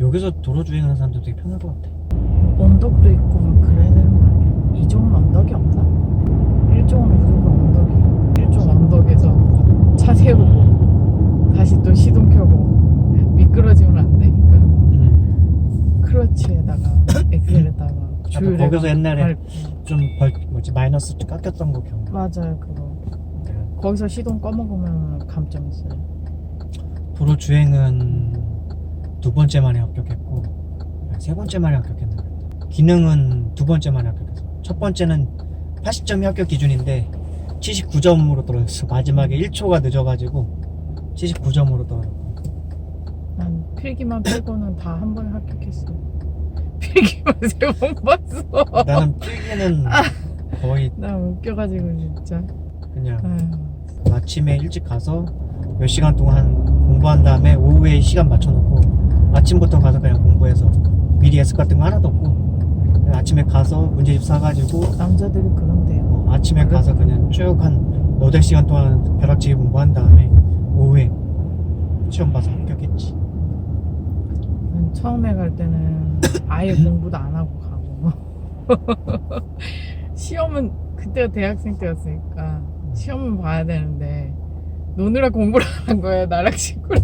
여기서 도로 주행하는 사람들 되게 편할 것 같아. 언덕도 있고 막 그래야 되는 거 아니야? 이종은 언덕이 없나? 일종은 무조건 언덕이. 일종 언덕에서 차 세우고 다시 또 시동 켜고 미끄러지면 안 되니까 크러치에다가 엑셀에다가 주유를 거기서 옛날에 밟고. 좀 마이너스 깎였던 거 기억나. 맞아요 그거. 거기서 시동 꺼먹으면 감점 있어요. 도로 주행은 두 번째 만에 합격했고 세 번째 만에 합격했나. 기능은 두 번째 만에 합격했어. 첫 번째는 80점이 합격 기준인데 79점으로 떨어졌어. 마지막에 1초가 늦어가지고 79점으로 떨어졌고. 난 필기만 빼고는 다 한 번에 합격했어. 필기만 3번 봤어. 나는 필기는 거의 나 웃겨가지고 진짜. 그냥 아휴. 아침에 일찍 가서 몇 시간 동안 공부한 다음에 오후에 시간 맞춰놓고 아침부터 가서 그냥 공부해서 미리 예습 같은 거 하나도 없고 그냥 아침에 가서 문제집 사가지고 남자들이 그런데요. 아침에 가서 그냥 쭉 한 8시간 동안 벼락치기 공부한 다음에 오후에 시험 봐서 합격했지. 난 처음에 갈 때는 아예 공부도 안 하고 가고 시험은 그때가 대학생 때였으니까 시험은 봐야 되는데 노느라 공부를 안 한 거예요. 나랑 친구랑.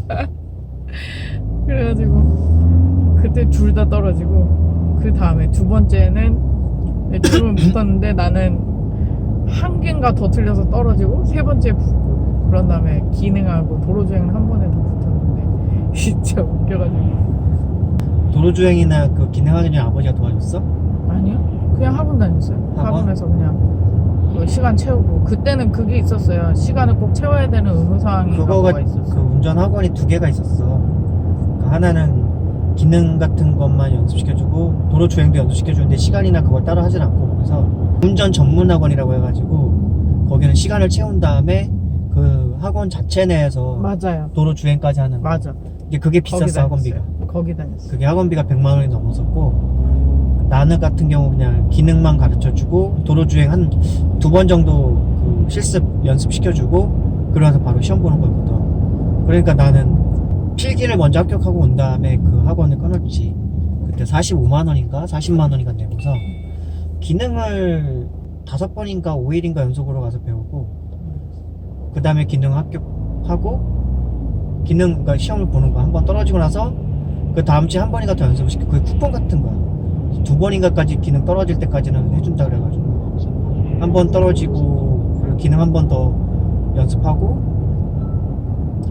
그래가지고 그때 둘 다 떨어지고 그 다음에 두 번째는 둘은 붙었는데 나는 한 개인가 더 틀려서 떨어지고 세 번째 붙고 그런 다음에 기능하고 도로주행은 한 번에 더 붙었는데 진짜 웃겨가지고. 도로주행이나 그 기능하기 전에 아버지가 도와줬어? 아니요 그냥 학원 다녔어요. 학원? 학원에서 그냥 그 시간 채우고 그때는 그게 있었어요. 시간을 꼭 채워야 되는 의무사항이 그거가 있었어. 그 운전 학원이 두 개가 있었어. 그 하나는 기능 같은 것만 연습시켜주고 도로 주행도 연습시켜주는데 시간이나 그걸 따로 하진 않고 그래서 운전 전문 학원이라고 해가지고 거기는 시간을 채운 다음에 그 학원 자체 내에서 맞아요. 도로 주행까지 하는 거. 맞아. 그게 거기 비쌌어. 학원비가. 다녔어요. 거기 다녔어. 그게 학원비가 100만 원이 넘었었고 나는 같은 경우 그냥 기능만 가르쳐주고 도로 주행 한 2번 정도 그 실습 연습시켜주고 그러면서 바로 시험 보는 거거든. 그러니까 나는 필기를 먼저 합격하고 온 다음에 그 학원을 끊었지. 그때 45만 원인가 40만 원인가 내고서 기능을 5번인가 5일인가 연속으로 가서 배우고 그 다음에 기능 합격하고 기능 그러니까 시험을 보는 거야. 한 번 떨어지고 나서 그 다음 주에 한 번인가 더 연습을 시켜. 그게 쿠폰 같은 거야. 2번인가까지 기능 떨어질 때까지는 해준다 그래가지고 한 번 떨어지고 그리고 기능 한 번 더 연습하고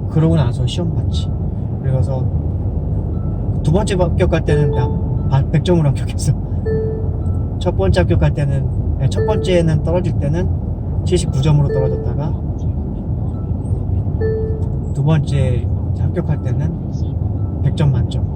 그러고 나서 시험 봤지. 그래서 두 번째 합격할 때는 나 100점으로 합격했어. 첫 번째 합격할 때는 첫 번째는 떨어질 때는 79점으로 떨어졌다가 두 번째 합격할 때는 100점 만점.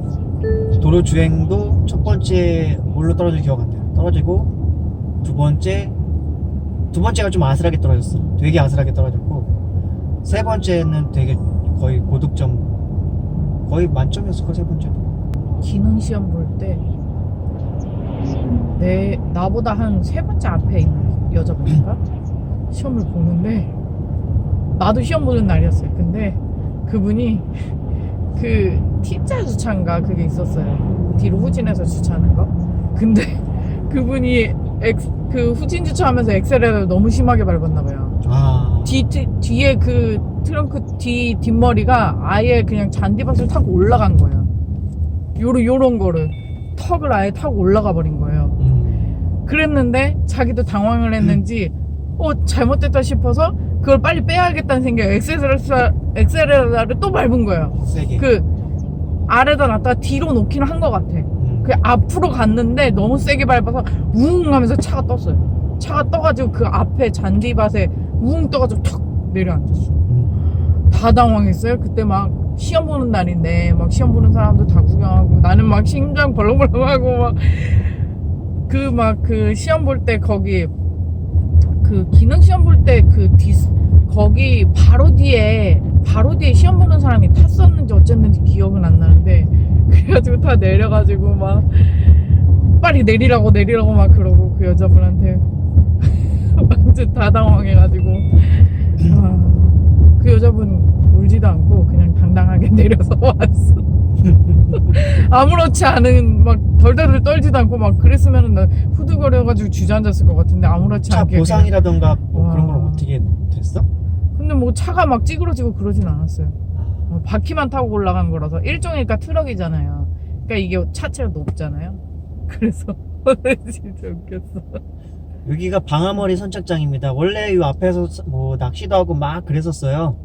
도로 주행도 첫 번째 뭘로 떨어질 기억 안 나요. 떨어지고 두 번째가 좀 아슬하게 떨어졌어. 되게 아슬하게 떨어졌고 세 번째는 되게 거의 고득점 거의 만점이었을 거 세 번째도. 기능 시험 볼 때 나보다 한 세 번째 앞에 있는 여자분인가 시험을 보는데 나도 시험 보는 날이었어요. 근데 그분이 그 T자 주차인가 그게 있었어요. 뒤로 후진해서 주차하는 거. 근데 그분이 그 후진 주차하면서 엑셀을 너무 심하게 밟았나 봐요. 뒤에 그 트렁크 뒷머리가 아예 그냥 잔디밭을 타고 올라간 거예요. 요런 거를 턱을 아예 타고 올라가 버린 거예요. 그랬는데 자기도 당황을 했는지 잘못됐다 싶어서 그걸 빨리 빼야겠다는 생각에 엑셀레터를 또 밟은 거예요. 세게. 그 아래다 놨다가 뒤로 놓기는 한 것 같아. 그 앞으로 갔는데 너무 세게 밟아서 우웅 하면서 차가 떴어요. 차가 떠가지고 그 앞에 잔디밭에 우웅 떠가지고 턱 내려앉았어. 다 당황했어요. 그때 막 시험 보는 날인데 막 시험 보는 사람들 다 구경하고 나는 막 심장 벌렁벌렁하고 막 그 시험 볼 때 거기 그 기능 시험 볼 때 거기 바로 뒤에 시험 보는 사람이 탔었는지 어쨌는지 기억은 안 나는데 그래가지고 다 내려가지고 막 빨리 내리라고 막 그러고 그 여자분한테 완전 다 당황해가지고 그 여자분 울지도 않고 그냥 당당하게 내려서 왔어. 아무렇지 않은 막 덜덜덜 떨지도 않고 막 그랬으면은 나 후두거려가지고 주저앉았을 것 같은데 아무렇지 차 않게 보상이라던가 뭐 와. 그런 건 어떻게 됐어? 근데 뭐 차가 막 찌그러지고 그러진 않았어요. 바퀴만 타고 올라간 거라서 일종이니까 트럭이잖아요. 그러니까 이게 차체가 높잖아요. 그래서 진짜 웃겼어. 여기가 방아머리 선착장입니다. 원래 이 앞에서 뭐 낚시도 하고 막 그랬었어요.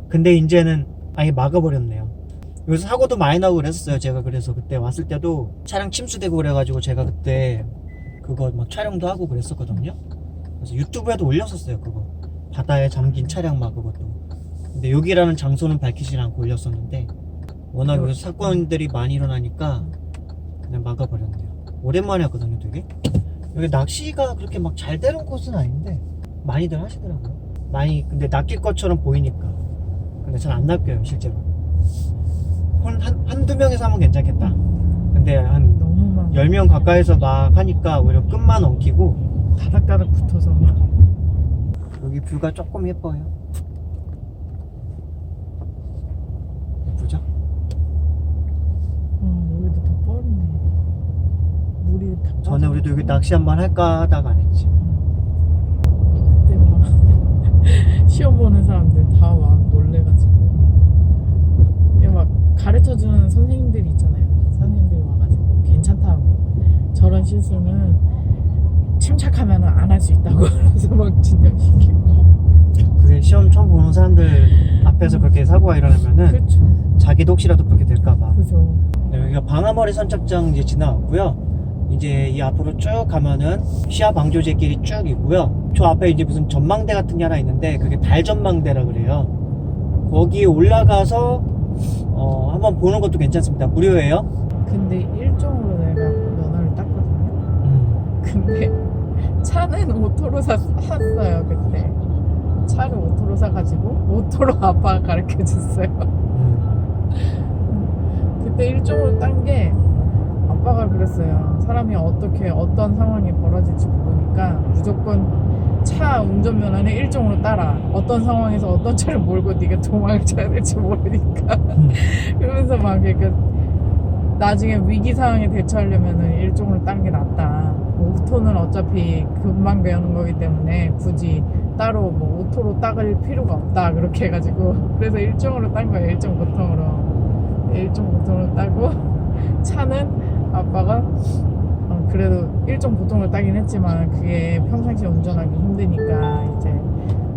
근데 이제는 아예 막아버렸네요. 여기서 사고도 많이 나고 그랬었어요. 제가 그래서 그때 왔을 때도 차량 침수되고 그래가지고 제가 그때 그거 막 촬영도 하고 그랬었거든요. 그래서 유튜브에도 올렸었어요. 그거 바다에 잠긴 차량 막 그것도. 근데 여기라는 장소는 밝히지 않고 올렸었는데 워낙 여기서 사건들이 많이 일어나니까 그냥 막아버렸네요. 오랜만에 왔거든요. 되게 여기 낚시가 그렇게 막 잘 되는 곳은 아닌데 많이들 하시더라고요. 많이 근데 낚일 것처럼 보이니까. 근데 잘 안 낚여요 실제로. 한두 명이서 하면 괜찮겠다. 근데 한 너무 많아. 10명 가까이서 막 하니까 오히려 끝만 엉키고. 다닥다닥 붙어서 막. 여기 뷰가 조금 예뻐요. 예쁘죠? 여기도 다 뻘이네. 물이 다 전에 빠져. 우리도 여기 낚시 한번 할까 하다가 안 했지. 그때 막 시험 보는 사람들 다 막 놀래가지고 이게 막 가르쳐주는 선생님들이 있잖아요. 선생님들이 와가지고 괜찮다고 저런 실수는 침착하면 안 할 수 있다고 그래서 막 진정시키고. 그게 시험 처음 보는 사람들 앞에서 그렇게 사고가 일어나면은 그렇죠. 자기도 혹시라도 그렇게 될까봐. 그죠. 네, 여기가 방아머리 선착장 이제 지나왔고요. 이제 이 앞으로 쭉 가면은 시야 방조제길이 쭉 있고요. 저 앞에 이제 무슨 전망대 같은 게 하나 있는데 그게 달 전망대라 그래요. 거기에 올라가서 한번 보는 것도 괜찮습니다. 무료예요. 근데 일종으로 내가 면허를 땄거든요. 근데 차는 오토로 샀어요 그때. 차를 오토로 사가지고 오토로 아빠가 가르쳐줬어요. 그때 일종으로 딴 게 아빠가 그랬어요. 사람이 어떻게 어떤 상황이 벌어질지 모르니까 무조건 차 운전면허는 일종으로 따라. 어떤 상황에서 어떤 차를 몰고 네가 도망을 쳐야 될지 모르니까. 그러면서 막 그러니까 나중에 위기 상황에 대처하려면은 일종으로 딴 게 낫다. 오토는 어차피 금방 배우는 거기 때문에 굳이 따로 뭐 오토로 따갈 필요가 없다. 그렇게 해가지고 그래서 일종으로 딴 거예요. 일종 보통으로 따고 차는 아빠가 그래도 일종 보통으로 따긴 했지만 그게 평상시에 운전하기 힘드니까 이제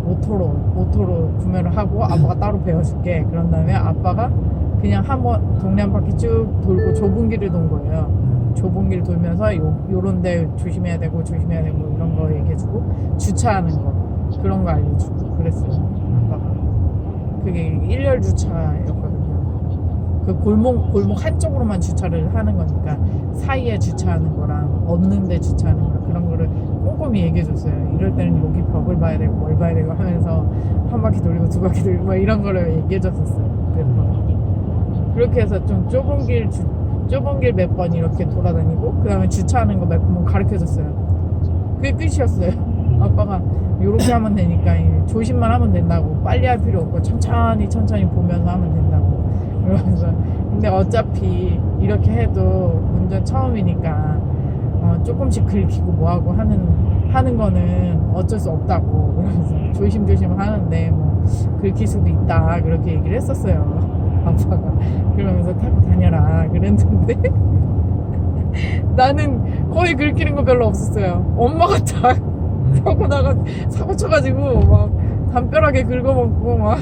오토로 구매를 하고 아빠가 따로 배워줄게. 그런 다음에 아빠가 그냥 한번 동네 한 바퀴 쭉 돌고 좁은 길을 돈 거예요. 좁은 길 돌면서 요런 데 조심해야 되고 이런 거 얘기해주고 주차하는 거 그런 거 알려주고 그랬어요. 아빠가 그게 일렬 주차였거든요. 그 골목 한쪽으로만 주차를 하는 거니까 사이에 주차하는 거랑 없는 데 주차하는 거랑 그런 거를 꼼꼼히 얘기해줬어요. 이럴 때는 여기 벽을 봐야 되고 뭘 봐야 되고 하면서 한 바퀴 돌리고 두 바퀴 돌리고 막 이런 거를 얘기해줬었어요. 그래서 그렇게 해서 좀 좁은 길 몇 번 이렇게 돌아다니고 그 다음에 주차하는 거 몇 번 가르쳐줬어요. 그게 끝이었어요. 아빠가 요렇게 하면 되니까 조심만 하면 된다고. 빨리 할 필요 없고 천천히 보면서 하면 된다고. 그러면서 근데 어차피 이렇게 해도 운전 처음이니까 조금씩 긁히고 뭐하고 하는 거는 어쩔 수 없다고. 그러면서 조심조심 하는데 뭐 긁힐 수도 있다 그렇게 얘기를 했었어요. 아빠가. 그러면서 타고 다녀라 그랬는데 나는 거의 긁히는 거 별로 없었어요. 엄마가 다 타고 나가 사고 쳐가지고 막 담벼락에 긁어먹고 막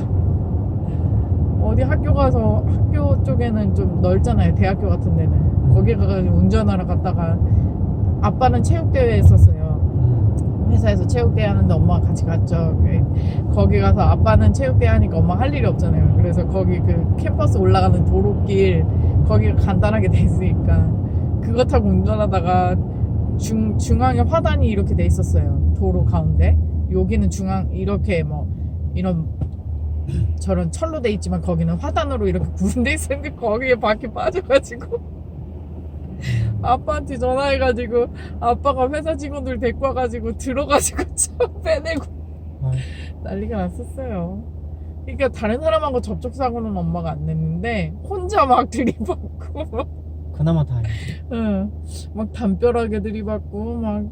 어디 학교 가서 학교 쪽에는 좀 넓잖아요. 대학교 같은 데는 거기 가가지고 운전하러 갔다가 아빠는 체육대회 했었어요. 회사에서 체육대회 하는데 엄마가 같이 갔죠. 거기 가서 아빠는 체육대회 하니까 엄마 할 일이 없잖아요. 그래서 거기 그 캠퍼스 올라가는 도로길 거기가 간단하게 돼 있으니까 그거 타고 운전하다가 중앙에 화단이 이렇게 돼 있었어요. 도로 가운데. 여기는 중앙 이렇게 뭐 이런 저런 철로 돼 있지만 거기는 화단으로 이렇게 구분돼 있었는데 거기에 바퀴 빠져가지고 아빠한테 전화해가지고 아빠가 회사 직원들 데리고 와가지고 들어가지고 차 빼내고 난리가 났었어요. 그러니까 다른 사람하고 접촉사고는 엄마가 안 냈는데 혼자 막 들이받고 막, 그나마 다행이지. 응, 막 담벼락에 들이받고 막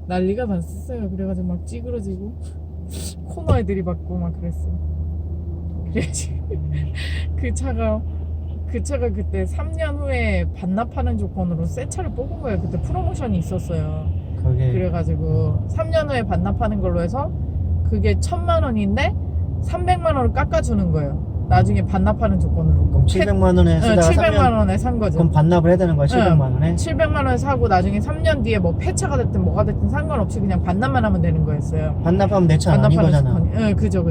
난리가 났었어요. 그래가지고 막 찌그러지고 코너에 들이받고 막 그랬어. 그래야지. 그 차가 그때 3년 후에 반납하는 조건으로 새 차를 뽑은 거예요. 그때 프로모션이 있었어요. 그게 그래가지고 3년 후에 반납하는 걸로 해서 그게 1,000만 원인데 300만 원을 깎아주는 거예요. 나중에 반납하는 조건으로. 그럼 700만 원에 쓰다가 700만 3년 원에 산 거죠. 그럼 반납을 해야 되는 거야 700만 원에? 700만 원 사고 나중에 3년 뒤에 뭐 폐차가 됐든 뭐가 됐든 상관없이 그냥 반납만 하면 되는 거였어요. 반납하면 내 차 아닌 거잖아. 응, 그죠.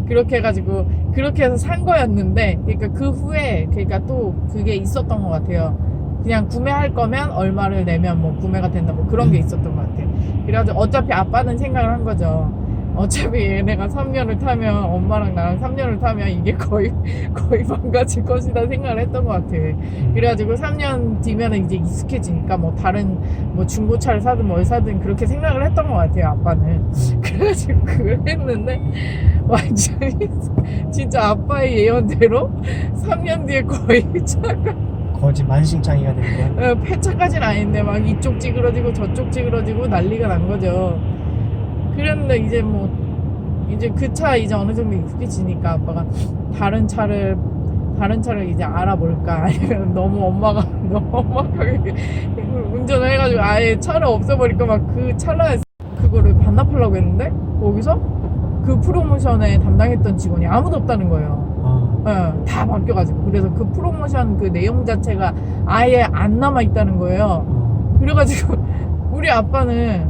그렇게 해가지고 그렇게 해서 산 거였는데, 그러니까 그 후에 그러니까 또 그게 있었던 것 같아요. 그냥 구매할 거면 얼마를 내면 뭐 구매가 된다 뭐 그런 게 있었던 것 같아. 그래가지고 어차피 아빠는 생각을 한 거죠. 어차피 얘네가 3년을 타면 엄마랑 나랑 3년을 타면 이게 거의 망가질 것이다 생각을 했던 것 같아. 그래가지고 3년 뒤면은 이제 익숙해지니까 뭐 다른 뭐 중고차를 사든 뭘 사든 그렇게 생각을 했던 것 같아요 아빠는. 그래가지고 그걸 했는데 완전히 진짜 아빠의 예언대로 3년 뒤에 거의 차가 거지 만신창이가 되는 거야. 폐차까지는 아닌데 막 이쪽 찌그러지고 저쪽 찌그러지고 난리가 난 거죠. 그랬는데 이제 그 차 이제 어느 정도 익숙해지니까 아빠가 다른 차를 이제 알아볼까, 아니면 너무 엄마가 운전을 해가지고 아예 차를 없애버릴까 막 그 찰나에 그거를 반납하려고 했는데 거기서 그 프로모션에 담당했던 직원이 아무도 없다는 거예요. 다 바뀌어가지고. 그래서 그 프로모션 그 내용 자체가 아예 안 남아있다는 거예요. 그래가지고 우리 아빠는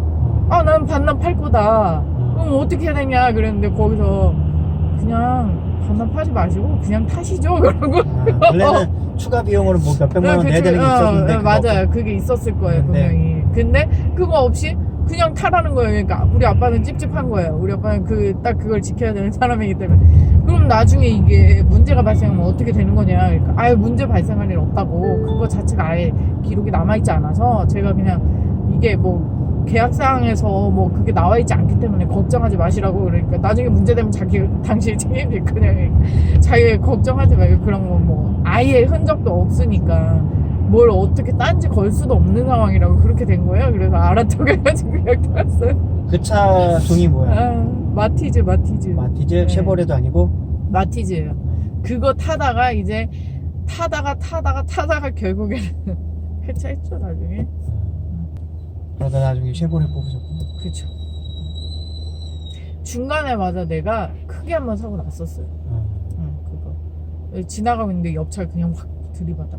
난 반납할 거다. 그럼 어떻게 해야 되냐 그랬는데 거기서 그냥 반납하지 마시고 그냥 타시죠 그러고. 원래는 추가 비용으로 뭐 몇백만 원 내야 되는 게 있었는데 맞아요. 그게 있었을 거예요 분명히. 근데 그거 없이 그냥 타라는 거예요. 그러니까 우리 아빠는 찝찝한 거예요. 우리 아빠는 딱 그걸 지켜야 되는 사람이기 때문에. 그럼 나중에 이게 문제가 발생하면 어떻게 되는 거냐. 그러니까 아예 문제 발생할 일 없다고. 그거 자체가 아예 기록이 남아있지 않아서 제가 그냥 이게 뭐 계약사항에서 뭐 그게 나와있지 않기 때문에 걱정하지 마시라고. 그러니까 나중에 문제되면 당신이 책임질 거냐. 자기 걱정하지 말고 그런 거 뭐 아예 흔적도 없으니까 뭘 어떻게 딴지 걸 수도 없는 상황이라고 그렇게 된 거예요. 그래서 알았다고 해가지고 여기 왔어요. 그 차 종이 뭐야? 마티즈. 네. 쉐보레도 아니고? 마티즈예요. 그거 타다가 이제 타다가 결국에는 폐차했죠 나중에. 그러다 나중에 쉐보레 뽑으셨고. 그쵸. 중간에 맞아 내가 크게 한번 사고 났었어요. 그거 지나가고 있는데 옆차를 그냥 확 들이받아.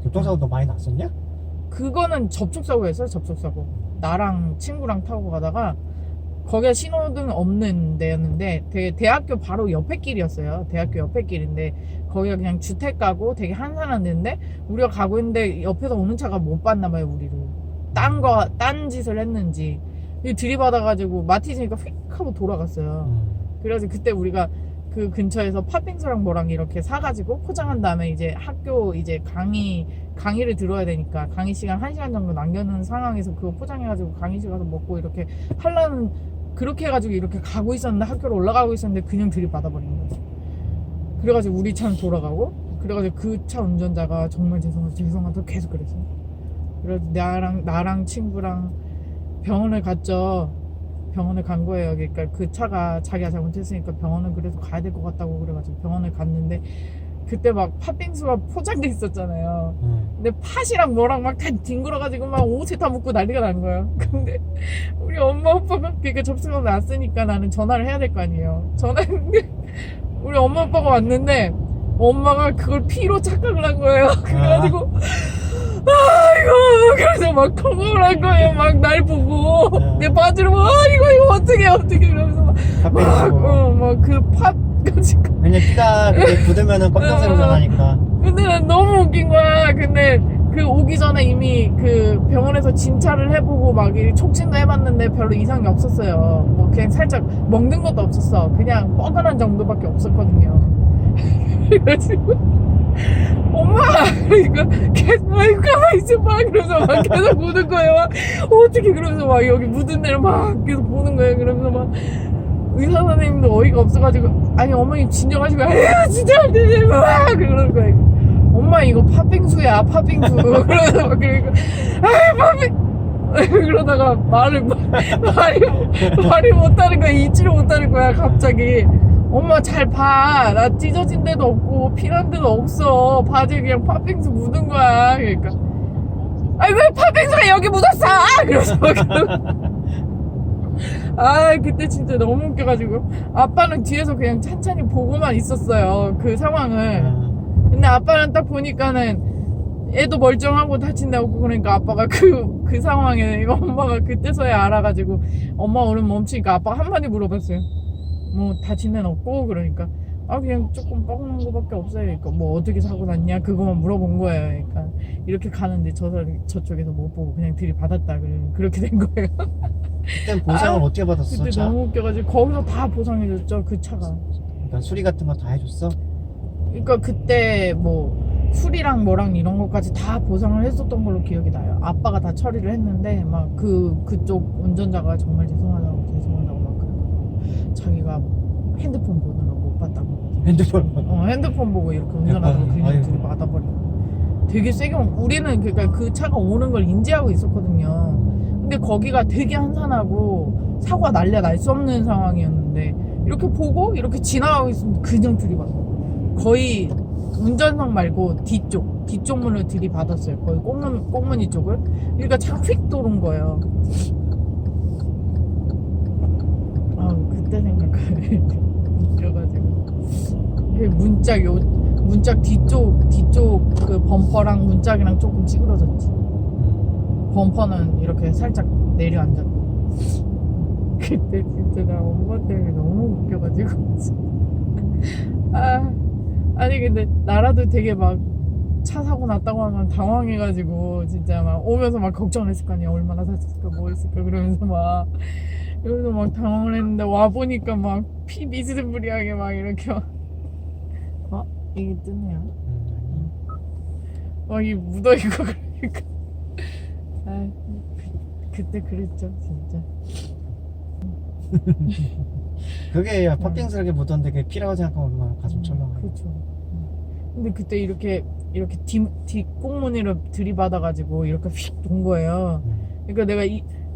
교통사고 너 많이 났었냐? 그거는 접촉사고였어요. 접촉사고. 나랑 친구랑 타고 가다가 거기가 신호등 없는 데였는데 되게 대학교 바로 옆에 길이었어요. 대학교 옆에 길인데 거기가 그냥 주택가고 되게 한산한 데인데 우리가 가고 있는데 옆에서 오는 차가 못 봤나 봐요 우리를. 딴 짓을 했는지 들이받아가지고 마티즈니까 휙 하고 돌아갔어요. 그래가지고 그때 우리가 그 근처에서 팥빙수랑 뭐랑 이렇게 사가지고 포장한 다음에 이제 학교 이제 강의를 들어야 되니까 강의 시간 1시간 정도 남겨놓은 상황에서 그거 포장해가지고 강의실 가서 먹고 이렇게 하려는, 그렇게 해가지고 이렇게 가고 있었는데 학교로 올라가고 있었는데 그냥 들이받아버린 거지. 그래가지고 우리 차는 돌아가고, 그래가지고 그 차 운전자가 정말 죄송하다고 계속 그랬어요. 그래서 나랑 친구랑 병원을 갔죠. 병원을 간 거예요. 그러니까 그 차가 자기가 잘못했으니까 병원을 그래도 가야 될 것 같다고 그래가지고 병원을 갔는데 그때 막 팥빙수가 포장돼 있었잖아요. 근데 팥이랑 뭐랑 막 다 뒹굴어가지고 막 옷에 다 묻고 난리가 난 거예요. 근데 우리 엄마 아빠가 그러니까 접수가 났으니까 나는 전화를 해야 될 거 아니에요. 전화했는데 우리 엄마 아빠가 왔는데 엄마가 그걸 피로 착각을 한 거예요. 그래가지고 아이고, 그래서 막 통곡을 한 거예요. 막 날 보고 내 바지를 막 이거 어떻게 그러면서 막 그 팥 가지고. 왜냐면 피가 굳으면은 검정색으로 변하니까. 근데 난 너무 웃긴 거야. 근데 그 오기 전에 이미 그 병원에서 진찰을 해보고 막 촉진도 해봤는데 별로 이상이 없었어요. 뭐 그냥 살짝 먹는 것도 없었어. 그냥 뻐근한 정도밖에 없었거든요. 그래가지고 엄마! 그러니까 계속 아이고 가만히 있어봐 그러면서 막 계속 보는 거예요. 어떻게 그러면서 막 여기 묻은 데를 막 계속 보는 거예요. 그러면서 막 의사 선생님도 어이가 없어가지고 아니 어머니 진정하시고 아유 진짜 안 되지 막 그러는 거야. 엄마 이거 팥빙수야 팥빙수. 그러면서 막 그러니까 아이 팥빙 그러다가 말이 못하는 거야. 잊지를 못하는 거야 갑자기. 엄마 잘 봐. 나 찢어진 데도 없고 피난 데도 없어. 바지에 그냥 팥빙수 묻은 거야. 그러니까 아니 왜 팥빙수가 여기 묻었어? 그래서 아 그때 진짜 너무 웃겨가지고 아빠는 뒤에서 그냥 찬찬히 보고만 있었어요 그 상황을. 근데 아빠는 딱 보니까는 애도 멀쩡하고 다친 데 없고 그러니까 아빠가 그 상황에 엄마가 그때서야 알아가지고 엄마 오늘 멈추니까 아빠가 한마디 물어봤어요. 뭐 다친 데는 없고 그러니까 아 그냥 조금 뻐근한 거밖에 없어요. 그러니까 뭐 어떻게 사고 났냐 그거만 물어본 거예요. 그러니까 이렇게 가는데 저쪽에서 못 보고 그냥 들이받았다 그렇게 된 거예요. 그때 보상을 어떻게 받았어? 그때 차? 너무 웃겨가지고 거기서 다 보상해줬죠 그 차가. 그러니까 수리 같은 거 다 해줬어? 그러니까 그때 뭐 술이랑 뭐랑 이런 것까지 다 보상을 했었던 걸로 기억이 나요. 아빠가 다 처리를 했는데 막 그쪽 운전자가 정말 죄송하다고 막 그러고 자기가 핸드폰 보느라 못 봤다고. 핸드폰 보고 이렇게 운전하다가 그냥 들이받아버리고 되게 세게 우리는 그러니까 그 차가 오는 걸 인지하고 있었거든요. 근데 거기가 되게 한산하고 사고가 난리가 날 수 없는 상황이었는데 이렇게 보고 이렇게 지나가고 있으면 그냥 들이받아. 거의 운전석 말고 뒤쪽 문을 들이받았어요. 거의 꽁무니 쪽을. 그러니까 차가 휙 도는 거예요. 아 그때 생각하네. 웃겨가지고 그 문짝 뒤쪽 그 범퍼랑 문짝이랑 조금 찌그러졌지. 범퍼는 이렇게 살짝 내려앉았고. 그때 진짜 나 엄마 때문에 너무 웃겨가지고. 아니 근데 나라도 되게 막 차 사고 났다고 하면 당황해가지고 진짜 막 오면서 막 걱정을 했을 거 아니야. 얼마나 다쳤을까 뭐 했을까 그러면서 막 당황을 했는데 와보니까 막 피 비스무리하게 막 이렇게 이게 뜨네요. 막 이 묻어있고 그러니까 그때 그랬죠 진짜. 그게 팥빙수하게 묻었는데 그게 피라고 생각하면 얼마나 가슴 철렁해. 그렇죠. 근데 그때 이렇게 뒷꽁무니를 들이받아가지고 이렇게 휙 돈 거예요. 그러니까 내가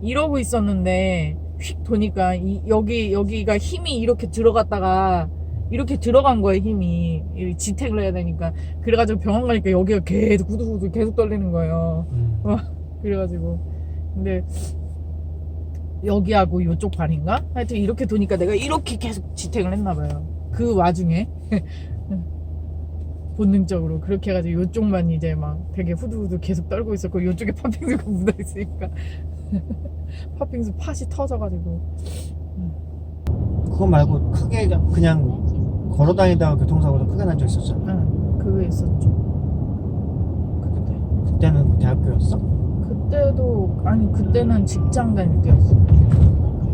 이러고 있었는데 휙 도니까 여기가 힘이 이렇게 들어갔다가 이렇게 들어간 거예요. 힘이 지탱을 해야 되니까. 그래가지고 병원 가니까 여기가 계속 후두후두 계속 떨리는 거예요. 그래가지고 근데 여기하고 요쪽 발인가? 하여튼 이렇게 도니까 내가 이렇게 계속 지탱을 했나봐요. 그 와중에 본능적으로 그렇게 해가지고 요쪽만 이제 막 되게 후두후두 계속 떨고 있었고 요쪽에 팥빙수가 묻어있으니까 팥빙수 팥이 터져가지고. 그거 말고 크게 그냥 걸어다니다가 교통사고도 크게 난 적 있었잖아. 응, 그거 있었죠. 그때는 대학교였어? 그때는 직장 다닐 때였어.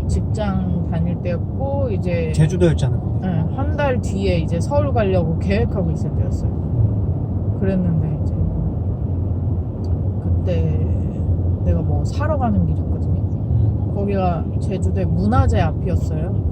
직장 다닐 때였고 이제 제주도였잖아. 응, 한 달 뒤에 이제 서울 가려고 계획하고 있을 때였어요. 그랬는데 이제 그때 내가 뭐 사러 가는 길이었거든요. 거기가 제주도의 문화재 앞이었어요.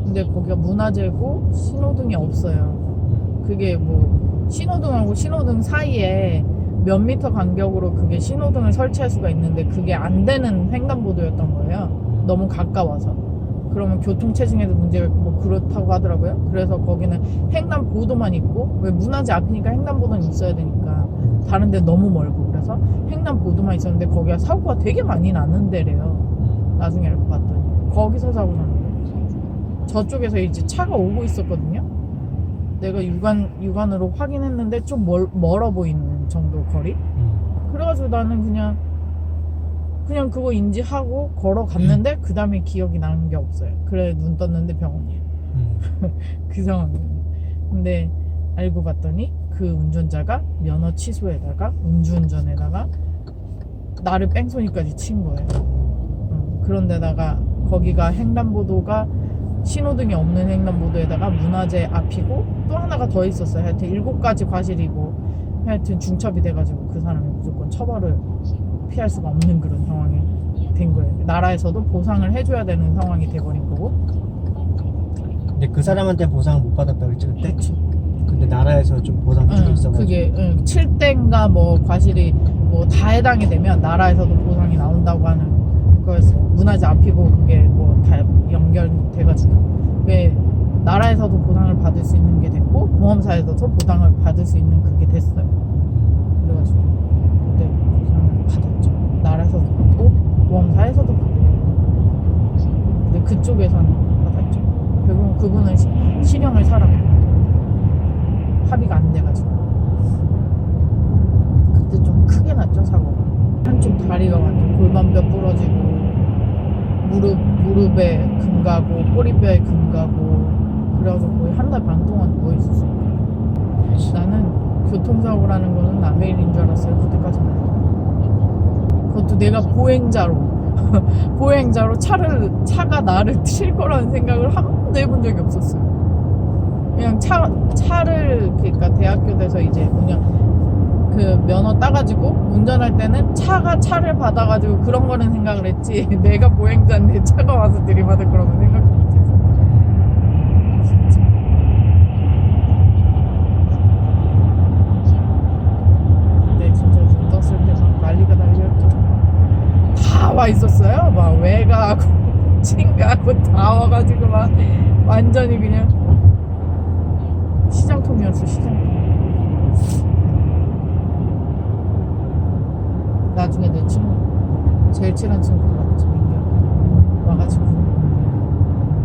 근데 거기가 문화재고 신호등이 없어요. 그게 뭐 신호등하고 신호등 사이에 몇 미터 간격으로 그게 신호등을 설치할 수가 있는데 그게 안 되는 횡단보도였던 거예요. 너무 가까워서. 그러면 교통체증에도 문제가 있고 뭐 그렇다고 하더라고요. 그래서 거기는 횡단보도만 있고 왜 문화재 앞이니까 횡단보도는 있어야 되니까 다른 데 너무 멀고 그래서 횡단보도만 있었는데 거기가 사고가 되게 많이 나는 데래요. 나중에 이렇게 봤더니 거기서 사고 나는 거예요. 저쪽에서 이제 차가 오고 있었거든요. 내가 육안으로 확인했는데 좀 멀어 보이는 정도 거리. 그래가지고 나는 그냥 그거 인지하고 걸어갔는데 그 다음에 기억이 나는 게 없어요. 그래 눈 떴는데 병원이에요. 그 상황이에요. 근데 알고 봤더니 그 운전자가 면허 취소에다가 음주운전에다가 나를 뺑소니까지 친 거예요. 그런데다가 거기가 횡단보도가 신호등이 없는 횡단보도에다가 문화재 앞이고 또 하나가 더 있었어요. 하여튼 7가지 과실이고 하여튼 중첩이 돼가지고 그 사람이 무조건 처벌을 피할 수가 없는 그런 상황이 된 거예요. 나라에서도 보상을 해줘야 되는 상황이 돼버린 거고 근데 그 사람한테 보상을 못 받았다고 했지 그때? 그치. 근데 나라에서 좀 보상 해주고 있어가지고. 그게 7대인가 뭐 과실이 뭐 다 해당이 되면 나라에서도 보상이 나온다고 하는 거였어요. 문화재 앞이고 그게 뭐 다 연결돼가지고 왜 나라에서도 보상을 받을 수 있는 게 됐고 보험사에서도 보상을 받을 수 있는 그게 됐어요. 그래가지고 그때 보상을 받았죠. 나라에서도 받고 보험사에서도 받고. 근데 그쪽에서는 받았죠. 결국은 그분은 실형을 살았고 합의가 안 돼가지고 그때 좀 크게 났죠 사고가. 한쪽 다리가 완전 골반뼈 부러지고 무릎에 금 가고 꼬리뼈에 금 가고 그래가지고 거의 한 달 반 동안 누워있었으니까. 나는 교통사고라는 거는 남의 일인 줄 알았어요 그때까지는. 그것도 내가 보행자로 차가 나를 칠 거라는 생각을 한 번도 해본 적이 없었어요. 그냥 차를 그러니까 대학교 돼서 이제 그냥 그 면허 따가지고 운전할 때는 차가 차를 받아가지고 그런 거는 생각을 했지 내가 보행자인데 차가 와서 들이받을 거라고 생각도 못했어. 진짜. 근데 진짜 눈 떴을 때 막 난리가 날렸죠. 다 와 있었어요. 막 외가하고 친가하고 다 와가지고 막 완전히 그냥 시장통이었어 시장통. 나중에 내 친구 제일 친한 친구가 왔지 민규 와가지고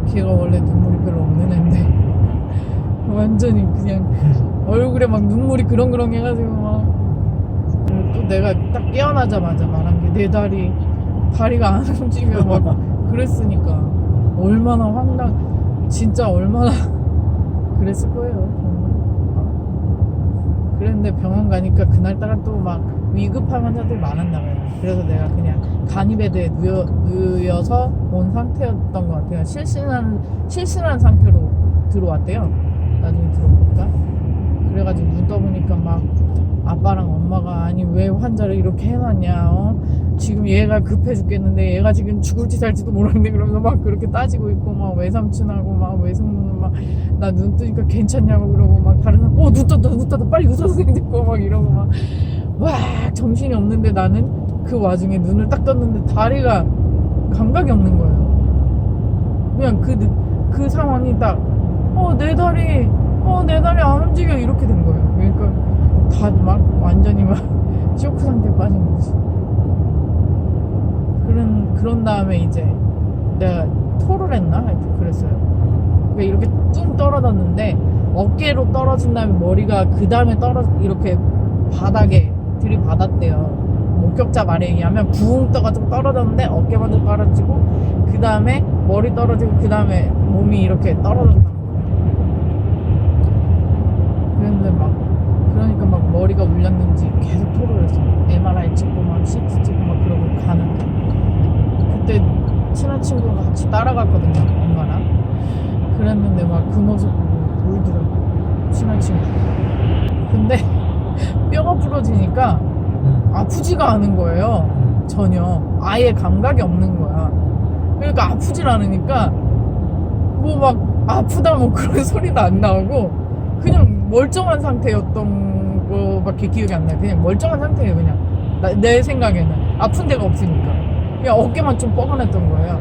걔가 원래 눈물이 별로 없는 애인데 완전히 그냥 얼굴에 막 눈물이 그렁그렁 해가지고 막. 또 내가 딱 깨어나자마자 말한 게 내 다리가 안 움직여 막 그랬으니까 얼마나 진짜 얼마나 그랬을 거예요 정말. 그랬는데 병원 가니까 그날따라 또 막 위급한 환자들이 많았나 봐요. 그래서 내가 그냥 간이베드에 누여서 온 상태였던 것 같아요. 실신한 상태로 들어왔대요. 나중에 들어보니까. 그래가지고 눈 떠보니까 막 아빠랑 엄마가 아니 왜 환자를 이렇게 해놨냐, 지금 얘가 급해 죽겠는데 얘가 지금 죽을지 살지도 모르는데 그러면서 막 그렇게 따지고 있고 막 외삼촌하고 막 외숙모는 막 나 눈 뜨니까 괜찮냐고 그러고 막 다른 사람 눈 떴다 빨리 의사 선생님 듣고 막 이러고 막 와 정신이 없는데 나는 그 와중에 눈을 딱 떴는데 다리가 감각이 없는 거예요. 그냥 그 상황이 딱 내 다리 안 움직여 이렇게 된 거예요. 그러니까 다들 막 완전히 막 쇼크 상태에 빠진 거지. 그런 다음에 이제 내가 토를 했나? 하여튼 그랬어요. 그러니까 이렇게 뚱 떨어졌는데 어깨로 떨어진 다음에 머리가 그 다음에 이렇게 바닥에 들이받았대요. 목격자 말에 의하면 붕 떠가지고 떨어졌는데 어깨 먼저 떨어지고 그 다음에 머리 떨어지고 그 다음에 몸이 이렇게 떨어졌다는 거예요. 그런데 그러니까 막 머리가 울렸는지 계속 토를 했어. MRI 찍고 막 CT 찍고 막 그러고 가는데 그때 친한 친구가 같이 따라갔거든요 엄마랑. 그랬는데 막 그 모습 보고 울더라고 친한 친구. 근데 뼈가 부러지니까 아프지가 않은 거예요. 전혀 아예 감각이 없는 거야. 그러니까 아프질 않으니까 뭐 막 아프다 뭐 그런 소리도 안 나오고 그냥 멀쩡한 상태였던 거밖에 기억이 안 나요. 그냥 멀쩡한 상태예요. 그냥 내 생각에는 아픈 데가 없으니까 그냥 어깨만 좀 뻐근했던 거예요.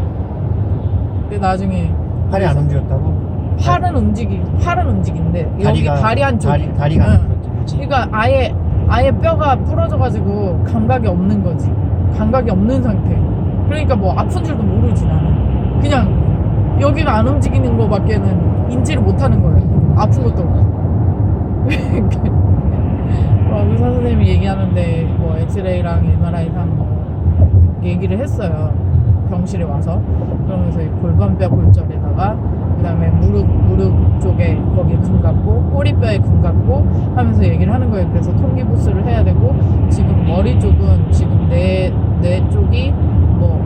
근데 나중에 팔이 안 움직였다고? 팔은 움직인데 여기 다리 한쪽이 다리가 안 움직였지. 그러니까 아예 뼈가 부러져가지고 감각이 없는 거지. 감각이 없는 상태. 그러니까 뭐 아픈 줄도 모르지 나는. 그냥 여기가 안 움직이는 거밖에는 인지를 못하는 거예요. 아픈 것도 없고. 의사 선생님이 얘기하는데 뭐 엑스레이랑 MRI랑 뭐 얘기를 했어요. 병실에 와서. 그러면서 골반뼈 골절에다가 그 다음에 무릎 쪽에 거기에 금 갔고 꼬리뼈에 금 갔고 하면서 얘기를 하는 거예요. 그래서 통기부스를 해야 되고 지금 머리 쪽은 지금 뇌 쪽이 뭐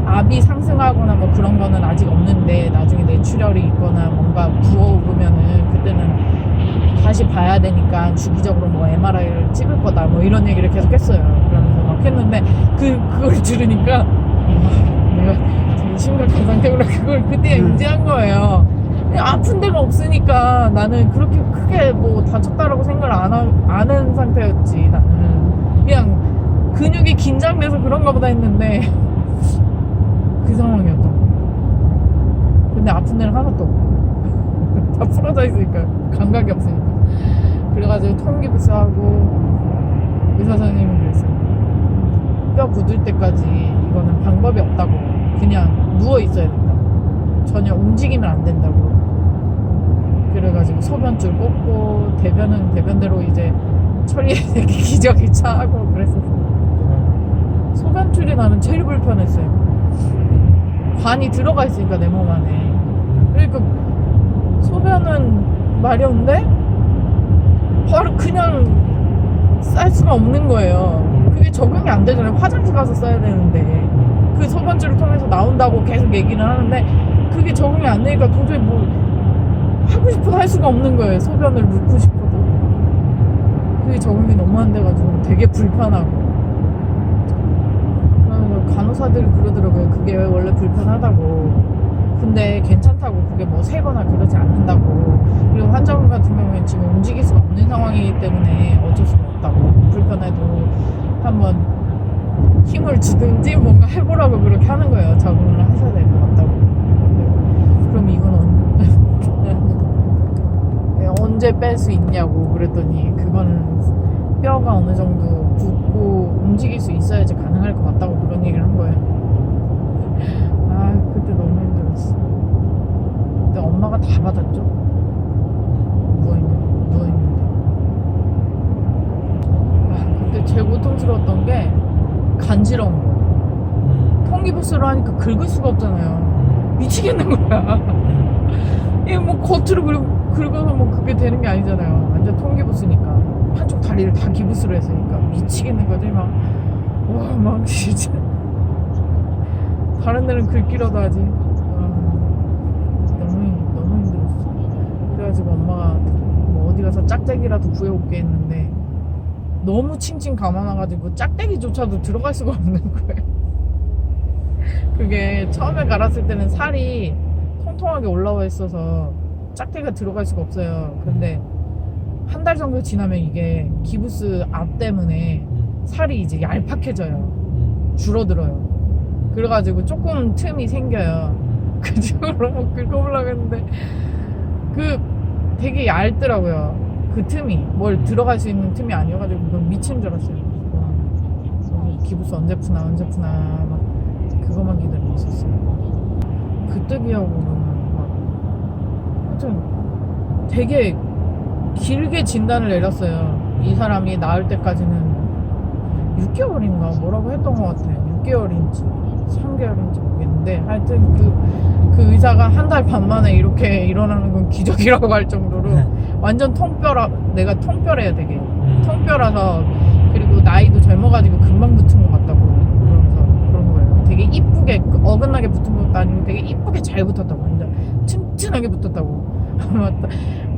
압이 상승하거나 뭐 그런 거는 아직 없는데 나중에 뇌출혈이 있거나 뭔가 부어오르면은 그때는 다시 봐야 되니까 주기적으로 뭐 MRI를 찍을 거다 뭐 이런 얘기를 계속 했어요. 그러면서 막 했는데 그걸 들으니까 내가 되게 심각한 상태구나 그걸 그때 인지한 거예요. 아픈 데가 없으니까 나는 그렇게 크게 뭐 다쳤다라고 생각을 안 하는 상태였지. 나는 그냥 근육이 긴장돼서 그런가 보다 했는데 그 상황이었던 거야. 근데 아픈 데는 하나도 없고 다 풀어져 있으니까 감각이 없으니까. 그래가지고 통기부스하고 의사 선생님이 그랬어요. 뼈 굳을 때까지 이거는 방법이 없다고. 그냥 누워 있어야 된다. 전혀 움직이면 안 된다고. 그래가지고 소변줄 꽂고 대변은 대변대로 이제 처리해 기저귀 차고 그랬었어. 소변줄이 나는 제일 불편했어요. 관이 들어가 있으니까 내 몸 안에. 그러니까 소변은 마려운데 바로 그냥 쌀 수가 없는 거예요. 그게 적응이 안 되잖아요. 화장실 가서 써야 되는데 그 소변줄을 통해서 나온다고 계속 얘기는 하는데 그게 적응이 안 되니까 도저히 뭐 하고 싶어도 할 수가 없는 거예요. 소변을 넣고 싶어도. 그게 적응이 너무 안 돼가지고 되게 불편하고. 그래서 간호사들이 그러더라고요. 그게 원래 불편하다고. 근데 괜찮다고. 그게 뭐 세거나 그러지 않는다고. 그리고 환자분 같은 경우에는 지금 움직일 수가 없는 상황이기 때문에 어쩔 수가 없다고. 불편해도 한번 힘을 주든지 뭔가 해보라고 그렇게 하는 거예요. 적응을 하셔야 될 것 같다고. 그럼 이건 언제 뺄 수 있냐고 그랬더니 그거는 뼈가 어느 정도 굳고 움직일 수 있어야지 가능할 것 같다고 그런 얘기를 한 거예요. 아, 그때 너무 힘들었어. 근데 엄마가 다 받았죠. 누워있는데. 아, 그때 제일 고통스러웠던 게 간지러운 거. 통기부스로 하니까 긁을 수가 없잖아요. 미치겠는 거야. 이게 뭐 겉으로 긁어서 뭐 그게 되는 게 아니잖아요. 완전 통기부스니까. 한쪽 다리를 다 기부스로 했으니까 미치겠는 거지. 막 진짜. 다른 데는 긁기라도 하지. 너무 힘들었어. 그래가지고 엄마가 뭐 어디 가서 짝대기라도 구해올게 했는데 너무 칭칭 감아놔가지고 짝대기조차도 들어갈 수가 없는 거예요. 그게 처음에 갈았을 때는 살이 통통하게 올라와 있어서 짝대기가 들어갈 수가 없어요. 근데 한 달 정도 지나면 이게 기부스 앞 때문에 살이 이제 얄팍해져요. 줄어들어요. 그래가지고 조금 틈이 생겨요. 그쪽으로 막 긁어보려고 했는데 그 되게 얇더라고요. 그 틈이 뭘 들어갈 수 있는 틈이 아니어가지고 미친 줄 알았어요. 기부스 언제 푸나 막 그거만 기다리고 있었어요. 그때 기억으로는 막 하여튼 되게 길게 진단을 내렸어요. 이 사람이 나을 때까지는 6개월인가 뭐라고 했던 것 같아요. 6개월인지 3개월인지 모르겠는데 하여튼 그 의사가 한 달 반 만에 이렇게 일어나는 건 기적이라고 할 정도로 완전 내가 통뼈래요. 되게 통뼈라서. 그리고 나이도 젊어가지고 금방 붙은 것 같다고 그러면서 그런 거예요. 되게 이쁘게 어긋나게 붙은 것도 아니고 되게 이쁘게 잘 붙었다고. 완전 튼튼하게 붙었다고.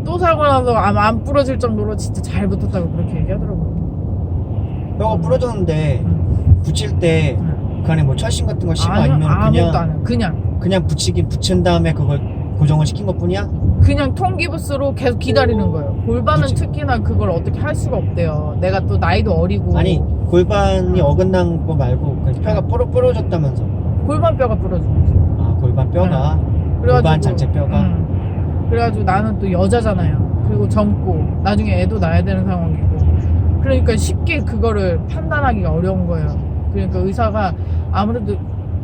또 사고 나서 안 부러질 정도로 진짜 잘 붙었다고 그렇게 얘기하더라고요. 뼈가 부러졌는데 붙일 때 그 안에 뭐 철심 같은 거 심어? 아니면 아무것도 안 해요. 그냥 붙인 다음에 그걸 고정을 시킨 것 뿐이야? 그냥 통기부스로 계속 기다리는 거예요. 골반은 특히나 그걸 어떻게 할 수가 없대요. 내가 또 나이도 어리고. 아니 골반이 어긋난 거 말고 그냥 뼈가 부러졌다면서. 골반뼈가 부러진 거지. 아 골반 뼈가? 골반 자체 뼈가? 그래가지고 나는 또 여자잖아요. 그리고 젊고 나중에 애도 낳아야 되는 상황이고. 그러니까 쉽게 그거를 판단하기가 어려운 거예요. 그러니까 의사가 아무래도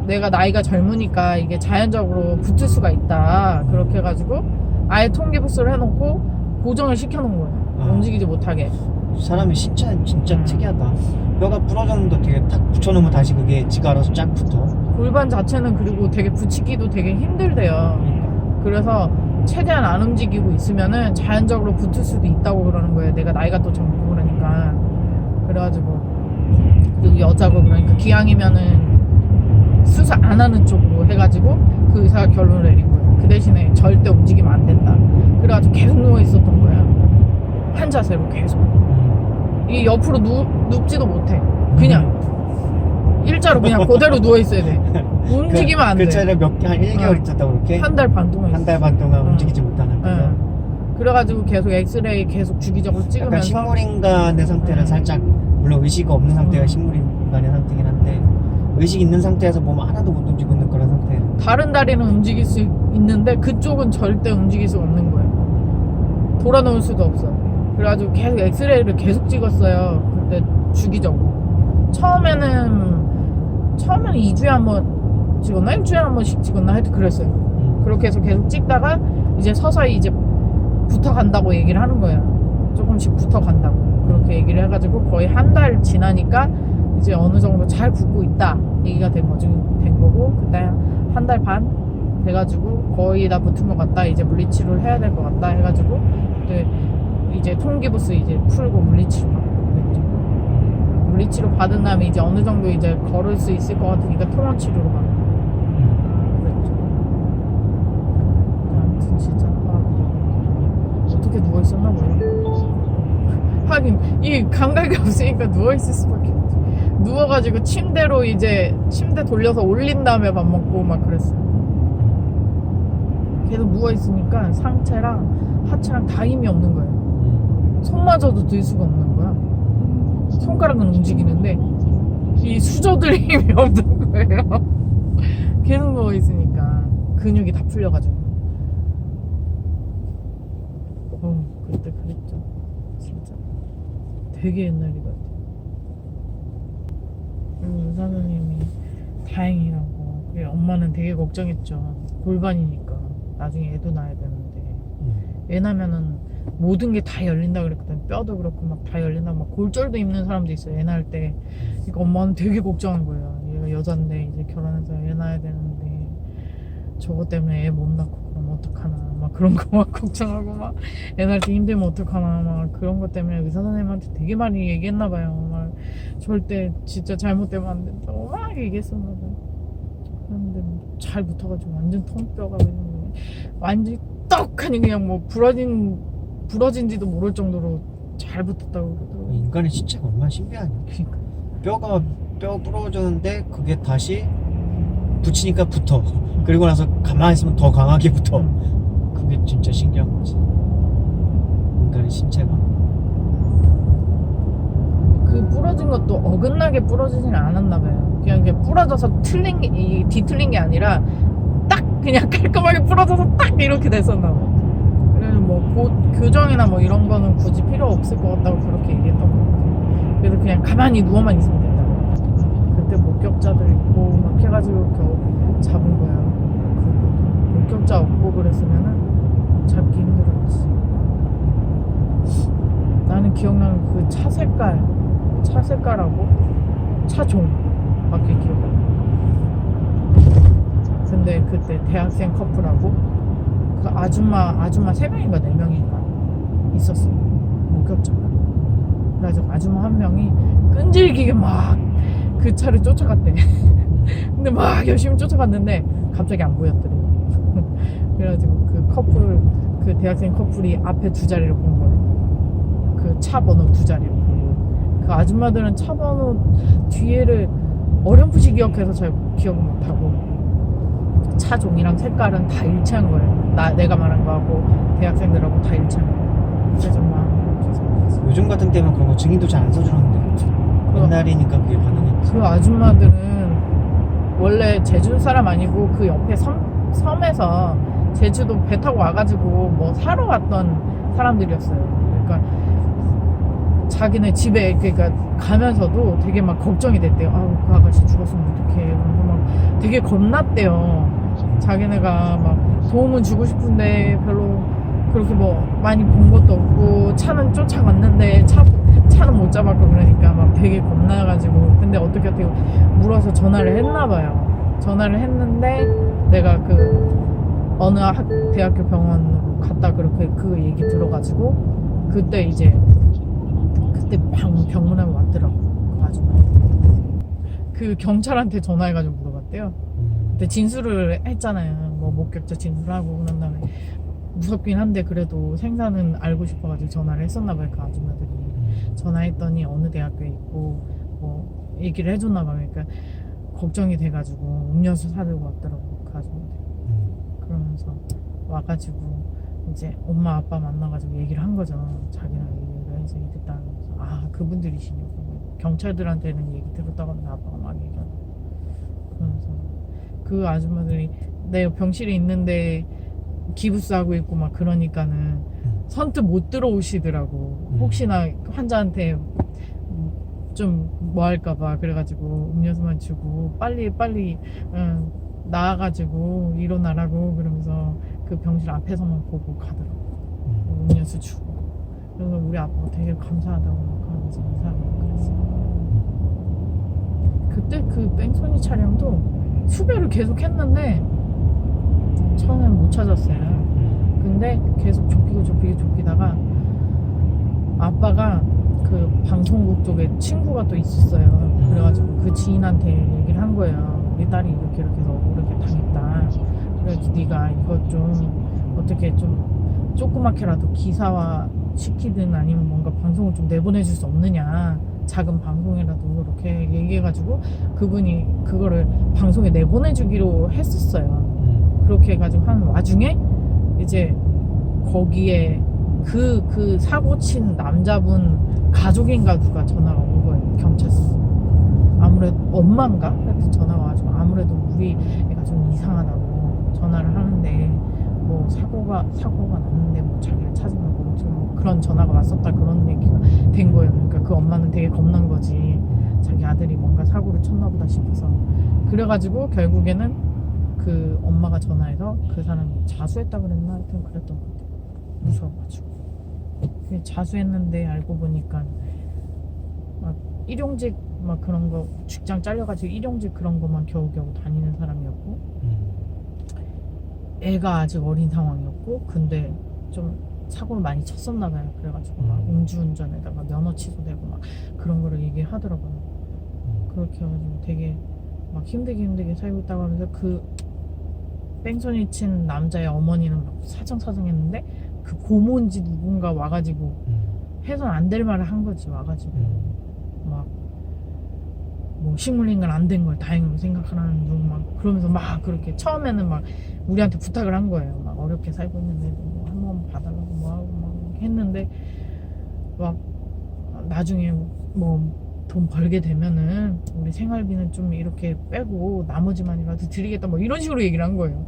내가 나이가 젊으니까 이게 자연적으로 붙을 수가 있다. 그렇게 해가지고 아예 통기부스를 해놓고 고정을 시켜놓은 거예요. 움직이지 못하게. 사람이 진짜 특이하다. 뼈가 부러졌는데 되게 탁 붙여놓으면 다시 그게 지가 알아서 쫙 붙어. 골반 자체는 그리고 되게 붙이기도 되게 힘들대요. 그래서 최대한 안 움직이고 있으면은 자연적으로 붙을 수도 있다고 그러는 거예요. 내가 나이가 또 젊고 그러니까. 그래가지고 그리고 여자고 그러니까 기왕이면은 수술 안 하는 쪽으로 해가지고 그 의사가 결론을 내린 거예요. 그 대신에 절대 움직이면 안 된다. 그래가지고 계속 누워 있었던 거예요. 한 자세로 계속. 이 옆으로 눕지도 못해. 그냥 진짜로 그냥 그대로 누워 있어야 돼. 움직이면 안 돼. 그 자리에 한 1개월 있었다고 그렇게? 한 달 반 동안 한 달 반 동안 어. 움직이지 못하는 거죠. 그래가지고 계속 엑스레이 계속 주기적으로 약간 찍으면서 식물인간의 상태는 살짝, 물론 의식 없는 상태가 식물인간의 상태긴 한데, 의식 있는 상태에서 몸 하나도 못 움직이고 있는 그런 상태. 다른 다리는 움직일 수 있는데 그쪽은 절대 움직일 수 없는 거예요. 돌아놓을 수도 없어. 그래가지고 계속 엑스레이를 계속 찍었어요. 그때 주기적으로. 처음에는 2주에 한 번 찍었나? 1주에 한 번씩 찍었나? 하여튼 그랬어요. 그렇게 해서 계속 찍다가 이제 서서히 이제 붙어간다고 얘기를 하는 거예요. 조금씩 붙어간다고. 그렇게 얘기를 해가지고 거의 한 달 지나니까 이제 어느 정도 잘 붙고 있다 얘기가 된 거고, 그때 한 달 반 돼가지고 거의 다 붙은 것 같다, 이제 물리치료를 해야 될 것 같다 해가지고 이제 통기부스 이제 풀고 물리치료 받고, 물리치료 받은 다음에 이제 어느 정도 이제 걸을 수 있을 것 같으니까 통원치료로 가고 그랬죠. 아무튼 진짜 어떻게 누워있었나 몰라. 하긴 이 감각이 없으니까 누워있을 수밖에 없지. 누워가지고 침대 돌려서 올린 다음에 밥 먹고 막 그랬어요. 계속 누워있으니까 상체랑 하체랑 다 힘이 없는 거예요. 손마저도 들 수가 없는 거야. 손가락은 움직이는데 이 수저들 힘이 없는 거예요. 계속 누워있으니까 근육이 다 풀려가지고. 그때 그랬죠. 진짜 되게 옛날이 같아. 그리고 의사 선생님이 다행이라고. 그래, 엄마는 되게 걱정했죠. 골반이니까 나중에 애도 낳아야 되는데 애 낳으면은 모든 게 다 열린다 그랬거든. 뼈도 그렇고 막 다 열린다, 막 골절도 입는 사람도 있어요, 애 낳을 때. 그러니까 엄마는 되게 걱정한 거예요. 얘가 여잔데 이제 결혼해서 애 낳아야 되는데 저것 때문에 애 못 낳고 그럼 어떡하나, 막 그런 거 막 걱정하고, 막 애 낳을 때 힘들면 어떡하나, 막 그런 것 때문에 의사 선생님한테 되게 많이 얘기했나 봐요. 막 절대 진짜 잘못되면 안 된다고 막 얘기했었나 봐요. 그런데 잘 붙어가지고 완전 통뼈가 그냥 완전히 떡하니 그냥 뭐 부러진지도 모를 정도로 잘 붙었다고 그러더라고요. 인간이 진짜 얼마나 신비하냐. 그러니까 뼈 부러졌는데 그게 다시 붙이니까 붙어. 그리고 나서 가만히 있으면 더 강하게 붙어. 그게 진짜 신기한 거지. 인간의 신체가. 그 부러진 것도 어긋나게 부러지진 않았나 봐요. 그냥 이게 부러져서 뒤틀린 게 아니라 딱 그냥 깔끔하게 부러져서 딱 이렇게 됐었나 봐요. 그래서 뭐 교정이나 뭐 이런 거는 굳이 필요 없을 것 같다고 그렇게 얘기했던 것 같아요. 그래서 그냥 가만히 누워만 있으면 된다고. 그때 목격자들 있고 막 해가지고 겨우 잡은 거예요. 그 목격자 없고 그랬으면은 잡기 힘들었지. 나는 기억나는 그 차 색깔하고 차종 밖에 기억 안 나. 근데 그때 대학생 커플하고 그 아줌마 3명인가 4명인가 있었어, 목격자가. 그래서 아줌마 한 명이 끈질기게 막 그 차를 쫓아갔대. 근데 막 열심히 쫓아갔는데 갑자기 안 보였더래. 그래가지고 그 대학생 커플이 앞에 두 자리를 본 거예요. 그 차 번호 두 자리를 보고. 그 아줌마들은 차 번호 뒤에를 어렴풋이 기억해서 잘 기억을 못하고 차종이랑 색깔은 다 일치한 거예요. 내가 말한 거하고 대학생들하고 다 일치한 거예요. 그래서 막 요즘 같은 때면 그런 거 증인도 잘 안 써주는데 옛날이니까 그게 가능했지. 그 아줌마들은 원래 제주 사람 아니고 그 옆에 섬에서 제주도 배 타고 와가지고 뭐 사러 왔던 사람들이었어요. 그러니까 자기네 집에 그러니까 가면서도 되게 막 걱정이 됐대요. 아우, 그 아가씨 죽었으면 어떡해. 그래서 막 되게 겁났대요. 자기네가 막 도움은 주고 싶은데 별로 그렇게 뭐 많이 본 것도 없고 차는 쫓아갔는데 차는 못 잡았고 그러니까 막 되게 겁나가지고. 근데 어떻게 물어서 전화를 했나 봐요. 전화를 했는데 내가 그 어느 대학교 병원으로 갔다 그렇게 그 얘기 들어가지고 그때 병문안에 왔더라고, 그 아줌마. 그 경찰한테 전화해가지고 물어봤대요. 그때 진술을 했잖아요. 뭐 목격자 진술하고 그런 다음에 무섭긴 한데 그래도 생사는 알고 싶어가지고 전화를 했었나봐요, 그 아줌마들이. 전화했더니 어느 대학교에 있고 뭐 얘기를 해줬나봐요. 그러니까 걱정이 돼가지고 음료수 사들고 왔더라고 그 아줌마들. 그러면서 와가지고 이제 엄마 아빠 만나가지고 얘기를 한 거죠. 자기랑 얘기를 해서 이랬다 하면서 아 그분들이시냐고 경찰들한테는 얘기 들었다고 하는데 아빠가 막 얘기하고 그러면서 그 아줌마들이 내 병실에 있는데 기부스 하고 있고 막 그러니까는 선뜻 못 들어오시더라고. 혹시나 환자한테 좀 뭐 할까봐 그래가지고 음료수만 주고 빨리 나와가지고 일어나라고 그러면서 그 병실 앞에서만 보고 가더라고. 음료수 주고. 그래서 우리 아빠가 되게 감사하다고 막 하면서 인사하고 그랬어. 그때 그 뺑소니 차량도 수배를 계속 했는데 처음엔 못 찾았어요. 근데 계속 좁히다가 아빠가 그 방송국 쪽에 친구가 또 있었어요. 그래가지고 그 지인한테 얘기를 한 거예요. 우리 딸이 이렇게 해서 억울하게 당했다. 그래서 네가 이것 좀 어떻게 좀 조그맣게라도 기사화 시키든 아니면 뭔가 방송을 좀 내보내줄 수 없느냐. 작은 방송이라도 이렇게 얘기해가지고 그분이 그거를 방송에 내보내주기로 했었어요. 그렇게 해가지고 한 와중에 이제 거기에 그 사고 친 남자분 가족인가 누가 전화가 온 거예요. 경찰서. 아무래도 엄마인가? 하여튼 전화가 와가지고 아무래도 우리 애가 좀 이상하다고 전화를 하는데 뭐 사고가 났는데 뭐 자기를 찾으려고 좀 그런 전화가 왔었다 그런 얘기가 된 거예요. 그러니까 그 엄마는 되게 겁난 거지. 자기 아들이 뭔가 사고를 쳤나 보다 싶어서. 그래가지고 결국에는 그 엄마가 전화해서 그 사람이 자수했다 그랬나? 하여튼 그랬던 것 같아요. 무서워가지고. 자수했는데 알고 보니까 막 일용직 막 그런 거 직장 잘려가지고 일용직 그런 거만 겨우겨우 다니는 사람이었고 애가 아직 어린 상황이었고 근데 좀 사고를 많이 쳤었나 봐요. 그래가지고 막 음주운전에다가 면허 취소되고 막 그런 거를 얘기를 하더라고요. 그렇게 해가지고 되게 막 힘들게 살고 있다고 하면서 그 뺑소니 친 남자의 어머니는 막 사정사정했는데 그 고모인지 누군가 와가지고 해선 안 될 말을 한 거지. 와가지고 막 뭐 식물인간 안 된 걸 다행으로 생각하라는 둥 막 그러면서 막 그렇게 처음에는 막 우리한테 부탁을 한 거예요. 막 어렵게 살고 있는데 뭐 한 번 봐달라고 뭐 하고 막 했는데 막 나중에 뭐 돈 벌게 되면은 우리 생활비는 좀 이렇게 빼고 나머지만이라도 드리겠다 뭐 이런 식으로 얘기를 한 거예요.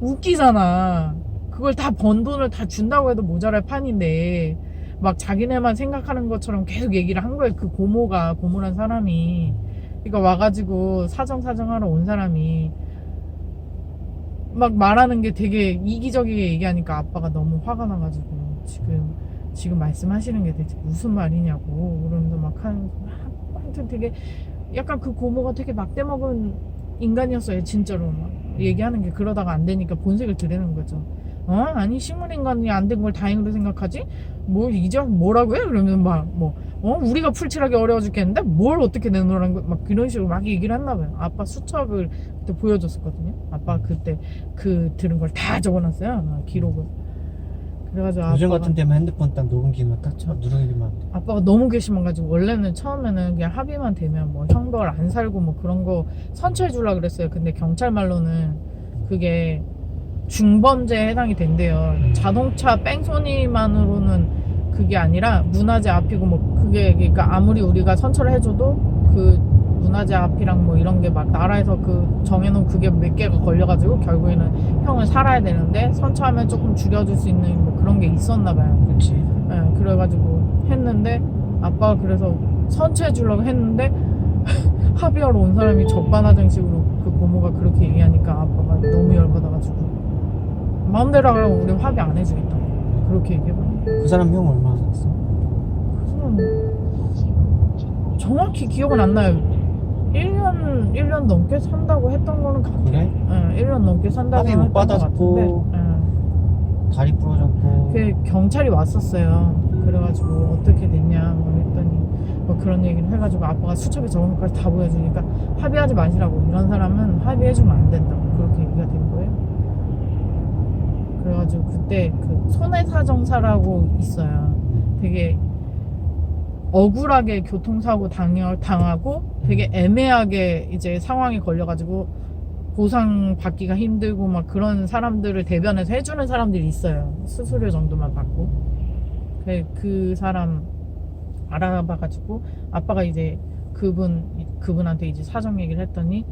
웃기잖아. 그걸 다 번 돈을 다 준다고 해도 모자랄 판인데 막 자기네만 생각하는 것처럼 계속 얘기를 한 거예요. 그 고모란 사람이. 그러니까 와가지고 사정하러 온 사람이 막 말하는 게 되게 이기적이게 얘기하니까 아빠가 너무 화가 나가지고 지금 말씀하시는 게 대체 무슨 말이냐고 그러면서 막 하여튼 되게 약간 그 고모가 되게 막대먹은 인간이었어요. 진짜로 막 얘기하는 게 그러다가 안 되니까 본색을 드러내는 거죠. 아니 식물인간이 안 된 걸 다행으로 생각하지? 뭐 이제 뭐라고 해? 그러면 우리가 풀칠하기 어려워 죽겠는데 뭘 어떻게 내놓으라는 거 막 이런 식으로 막 얘기를 했나 봐요. 아빠 수첩을 그때 보여줬었거든요. 아빠 그때 그 들은 걸 다 적어놨어요. 기록을. 그래가지고 요즘 같은 데만 핸드폰 딱 녹음기만 딱 누르기만 하면 돼. 아빠가 너무 괘씸해가지고 원래는 처음에는 그냥 합의만 되면 뭐 형벌 안 살고 뭐 그런 거 선처해 주려고 그랬어요. 근데 경찰 말로는 그게 중범죄에 해당이 된대요. 자동차 뺑소니만으로는 그게 아니라 문화재 앞이고 뭐 그게 그러니까 아무리 우리가 선처를 해줘도 그 문화재 앞이랑 뭐 이런 게 막 나라에서 그 정해놓은 그게 몇 개가 걸려가지고 결국에는 형을 살아야 되는데 선처하면 조금 줄여줄 수 있는 뭐 그런 게 있었나 봐요. 그렇지. 네, 그래가지고 했는데 아빠가 그래서 선처해 주려고 했는데 합의하러 온 사람이 적반하장식으로 그 고모가 그렇게 얘기하니까 아빠가 너무 열받아가지고 마음대로 하라고 우리 합의 안 해주겠다고 그렇게 얘기해버려. 그 사람 형 얼마나 살았어? 정확히 기억은 안 나요. 1년 넘게 산다고 했던 거는 같아요. 그래? 네, 1년 넘게 산다고 합의 못 했던 것 받았고 같은데 다리 부러졌고 그 경찰이 왔었어요. 그래가지고 어떻게 됐냐 뭐 했더니 뭐 그런 얘기를 해가지고 아빠가 수첩에 적은 것까지 다 보여주니까 합의하지 마시라고 이런 사람은 합의해주면 안 된다고 그렇게 얘기가 된 거예요. 그래가지고 그때 그 손해사정사라고 있어요. 되게 억울하게 교통사고 당하고 되게 애매하게 이제 상황에 걸려가지고 보상 받기가 힘들고 막 그런 사람들을 대변해서 해주는 사람들이 있어요. 수수료 정도만 받고. 그 사람 알아봐가지고 아빠가 이제 그분한테 이제 사정 얘기를 했더니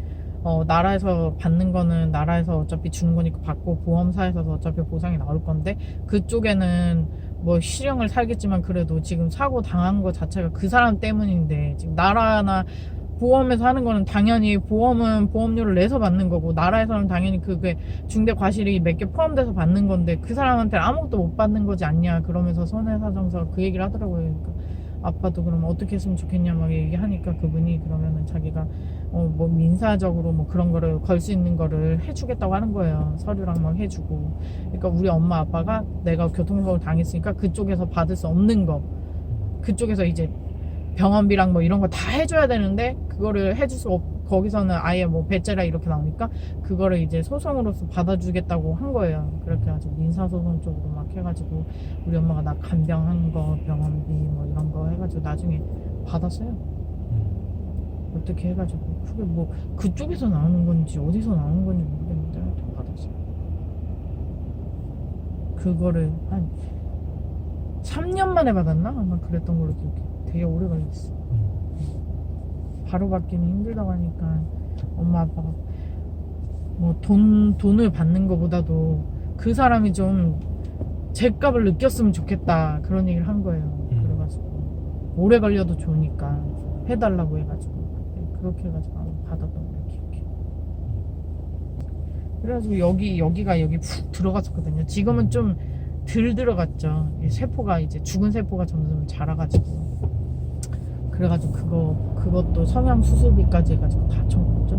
나라에서 받는 거는 나라에서 어차피 주는 거니까 받고 보험사에서 어차피 보상이 나올 건데 그쪽에는 뭐 실형을 살겠지만 그래도 지금 사고 당한 거 자체가 그 사람 때문인데 지금 나라나 보험에서 하는 거는 당연히 보험은 보험료를 내서 받는 거고 나라에서는 당연히 그게 중대 과실이 몇 개 포함돼서 받는 건데 그 사람한테 아무것도 못 받는 거지 않냐 그러면서 손해사정서 그 얘기를 하더라고요. 그러니까 아빠도 그럼 어떻게 했으면 좋겠냐 막 얘기하니까 그분이 그러면은 자기가 뭐 민사적으로 뭐 그런 거를 걸 수 있는 거를 해주겠다고 하는 거예요. 서류랑 막 해주고. 그러니까 우리 엄마 아빠가 내가 교통사고를 당했으니까 그쪽에서 받을 수 없는 거 그쪽에서 이제 병원비랑 뭐 이런 거 다 해줘야 되는데 그거를 해줄 수 거기서는 아예 뭐 배째라 이렇게 나오니까 그거를 이제 소송으로서 받아주겠다고 한 거예요. 그렇게 해가지고 민사소송 쪽으로 막 해가지고 우리 엄마가 나 간병한 거 병원비 뭐 이런 거 해가지고 나중에 받았어요. 어떻게 해가지고 그게 뭐 그쪽에서 나오는 건지 어디서 나오는 건지 모르겠는데 하여튼 받았어요. 그거를 한 3년 만에 받았나? 아마 그랬던 걸로 기억해. 되게 오래 걸렸어. 바로 받기는 힘들다고 하니까 엄마 아빠가 뭐 돈을 받는 것보다도 그 사람이 좀 죗값을 느꼈으면 좋겠다 그런 얘기를 한 거예요. 그래가지고 오래 걸려도 좋으니까 해달라고 해가지고 그렇게 해가지고 받았던 걸 기억해. 그래가지고 여기가 여기 푹 들어갔었거든요. 지금은 좀 덜 들어갔죠. 세포가 이제 죽은 세포가 점점 자라가지고 그래가지고 그것도 성형 수술비까지 해가지고 다 쳐먹었죠.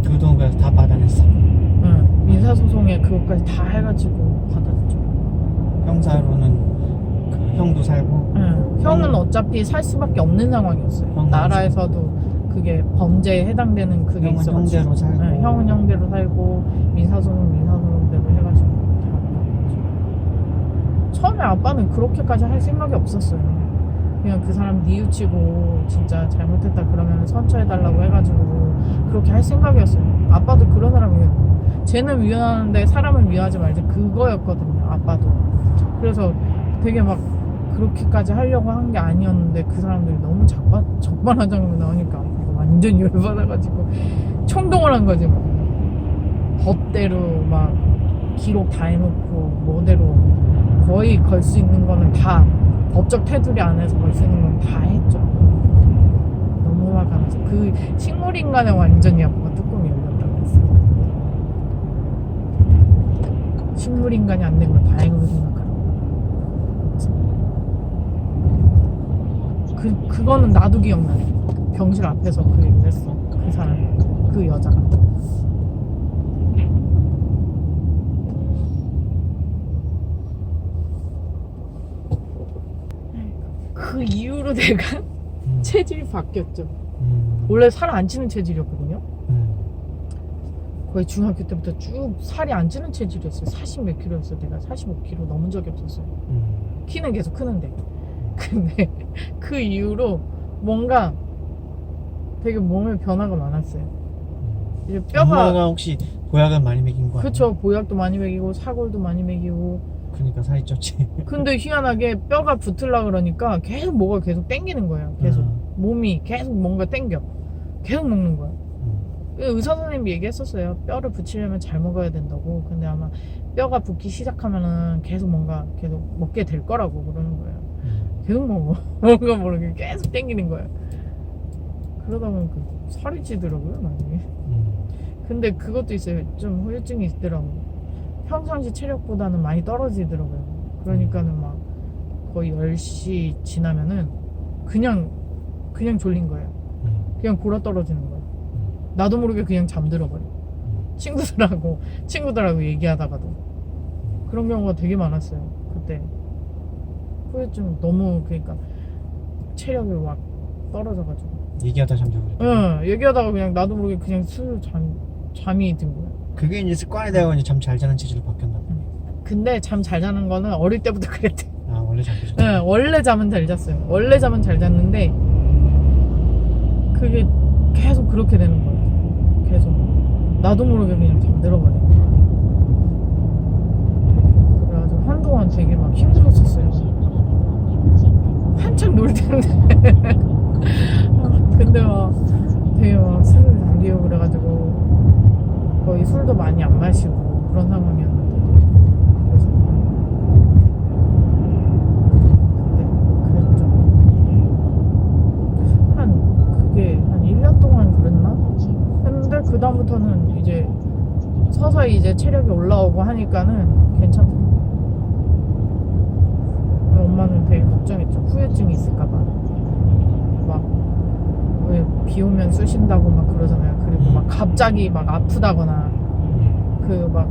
그 돈 그래서 다 받아냈어. 응, 민사소송에 그것까지 다 해가지고 받았죠. 형사로는 그 형도 살고. 응, 형은 어차피 살 수밖에 없는 상황이었어요. 나라에서도 그게 범죄에 해당되는 그게 형은 있어가지고. 형제로 살고. 응, 형은 형대로 살고 민사소송대로 해가지고 다 받았죠. 처음에 아빠는 그렇게까지 할 생각이 없었어요. 그냥 그 사람 뉘우치고 진짜 잘못했다 그러면 선처해달라고 해가지고 그렇게 할 생각이었어요. 아빠도 그런 사람이거든요. 쟤는 위안하는데 사람을 위하지 말자 그거였거든요. 아빠도. 그래서 되게 막 그렇게까지 하려고 한 게 아니었는데 그 사람들이 너무 적반하장으로 나오니까 아빠가 완전 열받아가지고 총동을 한 거지. 막 법대로 막 기록 다 해놓고 뭐대로 거의 걸 수 있는 거는 다 법적 테두리 안에서 걸 수 있는 건 다 했죠. 너무 화가 나서 그 식물인간에 완전히 아빠가 뚜껑이 열렸다고 했어요. 식물인간이 안 된 걸 다행으로 생각하라고. 그거는 나도 기억나네. 병실 앞에서 그 얘기를 했어. 그 사람, 그 여자가. 그 이후로 내가 체질이 바뀌었죠. 원래 살 안 찌는 체질이었거든요. 거의 중학교 때부터 쭉 살이 안 찌는 체질이었어요. 40 몇 킬로였어요. 내가 45킬로 넘은 적이 없었어요. 키는 계속 크는데. 근데 그 이후로 뭔가 되게 몸에 변화가 많았어요. 이제 뼈가 엄마가 혹시 보약을 많이 먹인 거 아니야? 그쵸. 보약도 많이 먹이고 사골도 많이 먹이고. 그러니까 살이 쪘지. 근데 희한하게 뼈가 붙으려 그러니까 계속 뭐가 계속 땡기는 거예요. 계속 몸이 계속 뭔가 땡겨. 계속 먹는 거야. 의사 선생님이 얘기했었어요. 뼈를 붙이려면 잘 먹어야 된다고. 근데 아마 뼈가 붙기 시작하면은 계속 뭔가 계속 먹게 될 거라고 그러는 거예요. 계속 먹어. 뭔가 모르게 계속 땡기는 거예요. 그러다 보니까 살이 찌더라고요, 나중에. 근데 그것도 있어요. 좀 후유증이 있더라고요. 평상시 체력보다는 많이 떨어지더라고요. 그러니까는 막 거의 10시 지나면은 그냥 졸린 거예요. 그냥 골아 떨어지는 거예요. 나도 모르게 그냥 잠들어버려. 친구들하고 얘기하다가도. 그런 경우가 되게 많았어요. 그때. 후유증 너무, 그러니까 체력이 막 떨어져가지고. 얘기하다 잠들고. 응, 얘기하다가 그냥 나도 모르게 그냥 잠이 든 거야. 그게 이제 습관이 되고 이제 잠 잘 자는 체질로 바뀌었나 보네. 근데 잠 잘 자는 거는 어릴 때부터 그랬대. 아, 원래 잠 계속. 네, 원래 잠은 잘 잤어요. 원래 잠은 잘 잤는데 그게 계속 그렇게 되는 거예요. 계속 나도 모르게 그냥 잠들어버리는 거예요. 그래가지고 한동안 되게 막 힘들었었어요. 한창 놀 텐데. 근데 막 되게 막 술을 당기고 그래가지고 거의 술도 많이 안 마시고 그런 상황이었는데 그래서 그때 그랬죠. 그게 한 1년 동안 그랬나? 근데 그 다음부터는 이제 서서히 이제 체력이 올라오고 하니까는 괜찮더라고요. 엄마는 되게 걱정했죠. 후유증이 있을까봐. 막 왜 비 오면 쑤신다고 막 그러잖아요. 그리고 막 갑자기 막 아프다거나 그 막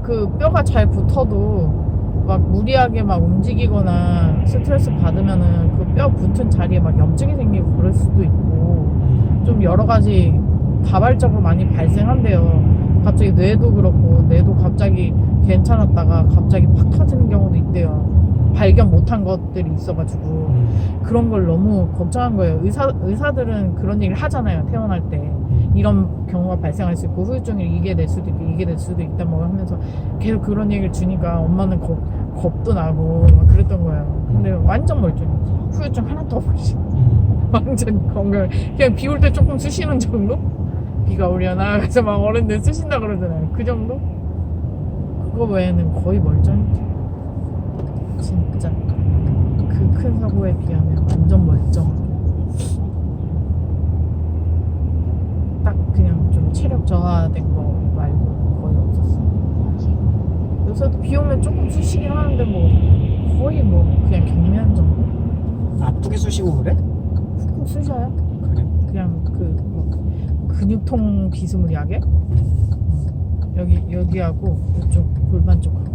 그 뼈가 잘 붙어도 막 무리하게 막 움직이거나 스트레스 받으면은 그 뼈 붙은 자리에 막 염증이 생기고 그럴 수도 있고 좀 여러 가지 다발적으로 많이 발생한대요. 갑자기 뇌도 그렇고 뇌도 갑자기 괜찮았다가 갑자기 팍 터지는 경우도 있대요. 발견 못한 것들이 있어가지고 그런 걸 너무 걱정한 거예요. 의사들은 그런 얘기를 하잖아요. 태어날 때 이런 경우가 발생할 수 있고 후유증이 이게 될 수도 있고 이게 될 수도 있다 뭐 하면서 계속 그런 얘기를 주니까 엄마는 겁도 나고 막 그랬던 거예요. 근데 완전 멀쩡했지. 후유증 하나도 없이 완전 건강. 그냥 비 올 때 조금 쑤시는 정도? 비가 오려나 그래서 막 어른들 쑤신다 그러잖아요. 그 정도? 그거 외에는 거의 멀쩡했지. 진짜 그 큰 사고에 비하면 완전 멀쩡하게 딱 그냥 좀 체력 저하된 거 말고 거의 없었어. 요새도 비 오면 조금 쑤시긴 하는데 뭐 거의 뭐 그냥 경미한 정도? 아프게 쑤시고 그래? 푹푹 쑤셔요? 그래? 그냥 뭐 근육통 비스무리하게 여기하고 이쪽 골반 쪽하고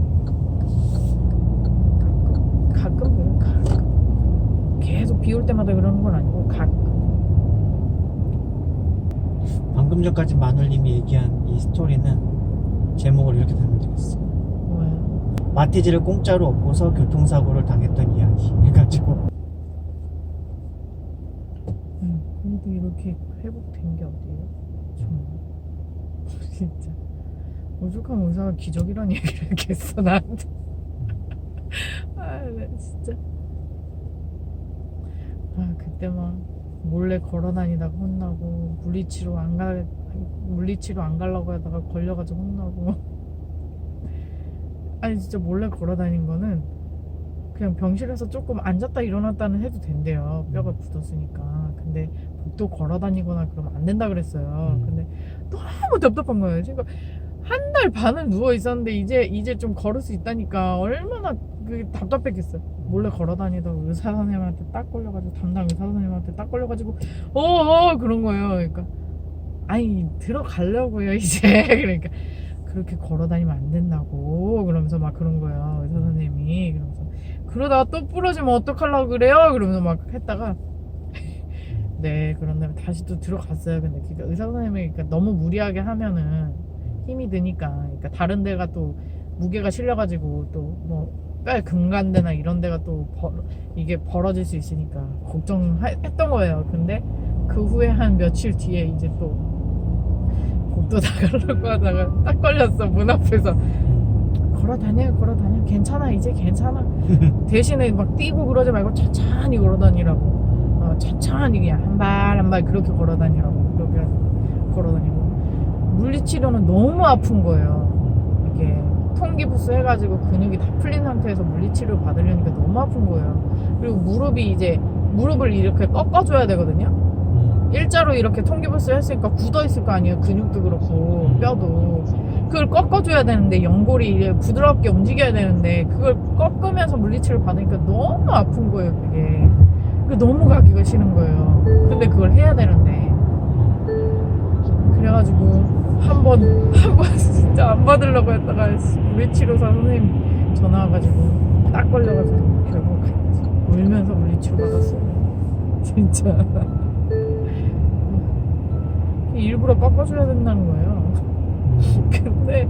가끔 그래. 가끔 계속 비 올 때마다 그러는 건 아니고 가끔. 방금 전까지 마눌님이 얘기한 이 스토리는 제목을 이렇게 달면 되겠어. 뭐야? 마티즈를 공짜로 얻고서 교통사고를 당했던 이야기 해가지고. 그래도 이렇게 회복된 게 어디예요? 정말 진짜 오죽하면 의사가 기적이란 얘기를 이렇게 했어 나한테. 아, 나 진짜. 아, 그때 막 몰래 걸어 다니다가 혼나고 물리치료 안 가려고 하다가 걸려가지고 혼나고. 아니 진짜 몰래 걸어 다닌 거는 그냥 병실에서 조금 앉았다 일어났다는 해도 된대요. 뼈가 굳었으니까. 근데 복도 걸어 다니거나 그러면 안 된다 그랬어요. 근데 너무 답답한 거예요. 그러니까 한 달 반을 누워 있었는데 이제 좀 걸을 수 있다니까 얼마나 그 답답했겠어요. 몰래 걸어 다니다가 의사 선생님한테 딱 걸려가지고 담당 의사 선생님한테 딱 걸려가지고 그런 거예요. 그러니까 아니 들어가려고요 이제. 그러니까 그렇게 걸어 다니면 안 된다고 그러면서 막 그런 거예요 의사 선생님이. 그러면서 그러다가 또 부러지면 어떡하려고 그래요? 그러면서 막 했다가 네 그런 다음에 다시 또 들어갔어요. 근데 그러니까 의사 선생님이 그러니까 너무 무리하게 하면은 힘이 드니까 그러니까 다른 데가 또 무게가 실려가지고 또 뭐 뼈에 금간대나 이런 데가 또 이게 벌어질 수 있으니까 걱정했던 거예요. 근데 그 후에 한 며칠 뒤에 이제 또 복도 나가려고 하다가 딱 걸렸어. 문 앞에서 걸어 다녀 괜찮아 이제 괜찮아. 대신에 막 뛰고 그러지 말고 천천히 걸어 다니라고. 천천히 그냥 한 발 그렇게 걸어 다니라고. 그렇게 걸어 다니고 물리치료는 너무 아픈 거예요. 이게 통기부스 해가지고 근육이 다 풀린 상태에서 물리치료 받으려니까 너무 아픈 거예요. 그리고 무릎을 이렇게 꺾어줘야 되거든요. 일자로 이렇게 통기부스 했으니까 굳어 있을 거 아니에요. 근육도 그렇고 뼈도. 그걸 꺾어줘야 되는데 연골이 부드럽게 움직여야 되는데 그걸 꺾으면서 물리치료를 받으니까 너무 아픈 거예요. 그게 너무 가기가 싫은 거예요. 근데 그걸 해야 되는데 그래가지고 한 번 진짜 안 받으려고 했다가 물리치료사 선생님 전화 와가지고 딱 걸려가지고 결국 울면서 물리치료 받았어요. 진짜 일부러 꺾어줘야 된다는 거예요. 근데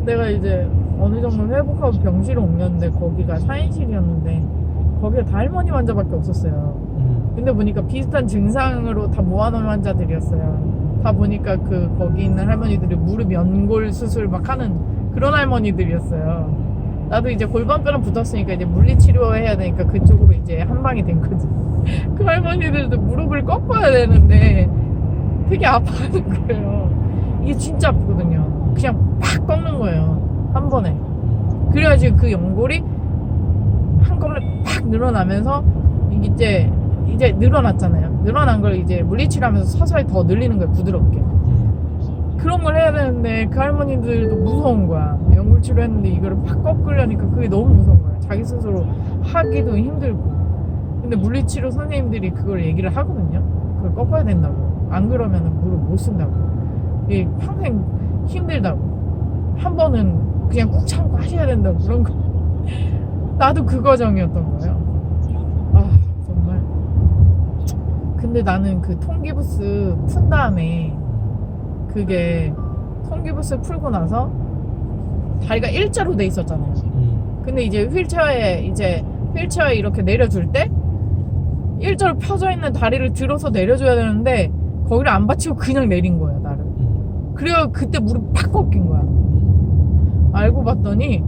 내가 이제 어느 정도 회복하고 병실을 옮겼는데 거기가 4인실이었는데 거기에 다 할머니 환자밖에 없었어요. 근데 보니까 비슷한 증상으로 다 모아놓은 환자들이었어요. 다 보니까 거기 있는 할머니들이 무릎 연골 수술 막 하는 그런 할머니들이었어요. 나도 이제 골반뼈랑 붙었으니까 이제 물리치료해야 되니까 그쪽으로 이제 한 방이 된 거지. 그 할머니들도 무릎을 꺾어야 되는데 되게 아파하는 거예요. 이게 진짜 아프거든요. 그냥 팍 꺾는 거예요. 한 번에. 그래가지고 그 연골이 한꺼번에 팍 늘어나면서 이제 늘어났잖아요. 늘어난 걸 이제 물리치료하면서 서서히 더 늘리는 거예요. 부드럽게. 그런 걸 해야 되는데 그 할머니들도 무서운 거야. 연골 치료했는데 이거를 팍 꺾으려니까 그게 너무 무서운 거야. 자기 스스로 하기도 힘들고. 근데 물리치료 선생님들이 그걸 얘기를 하거든요. 그걸 꺾어야 된다고. 안 그러면 무릎 못 쓴다고. 이게 평생 힘들다고. 한 번은 그냥 꾹 참고 하셔야 된다고. 그런 거. 나도 그 과정이었던 거예요. 아 정말. 근데 나는 그 통기부스 푼 다음에 그게 통기부스 풀고 나서 다리가 일자로 돼 있었잖아요. 근데 이제 휠체어에 이렇게 내려줄 때 일자로 펴져 있는 다리를 들어서 내려줘야 되는데 거기를 안 받치고 그냥 내린 거야 나를. 그래서 그때 무릎 팍 꺾인 거야. 알고 봤더니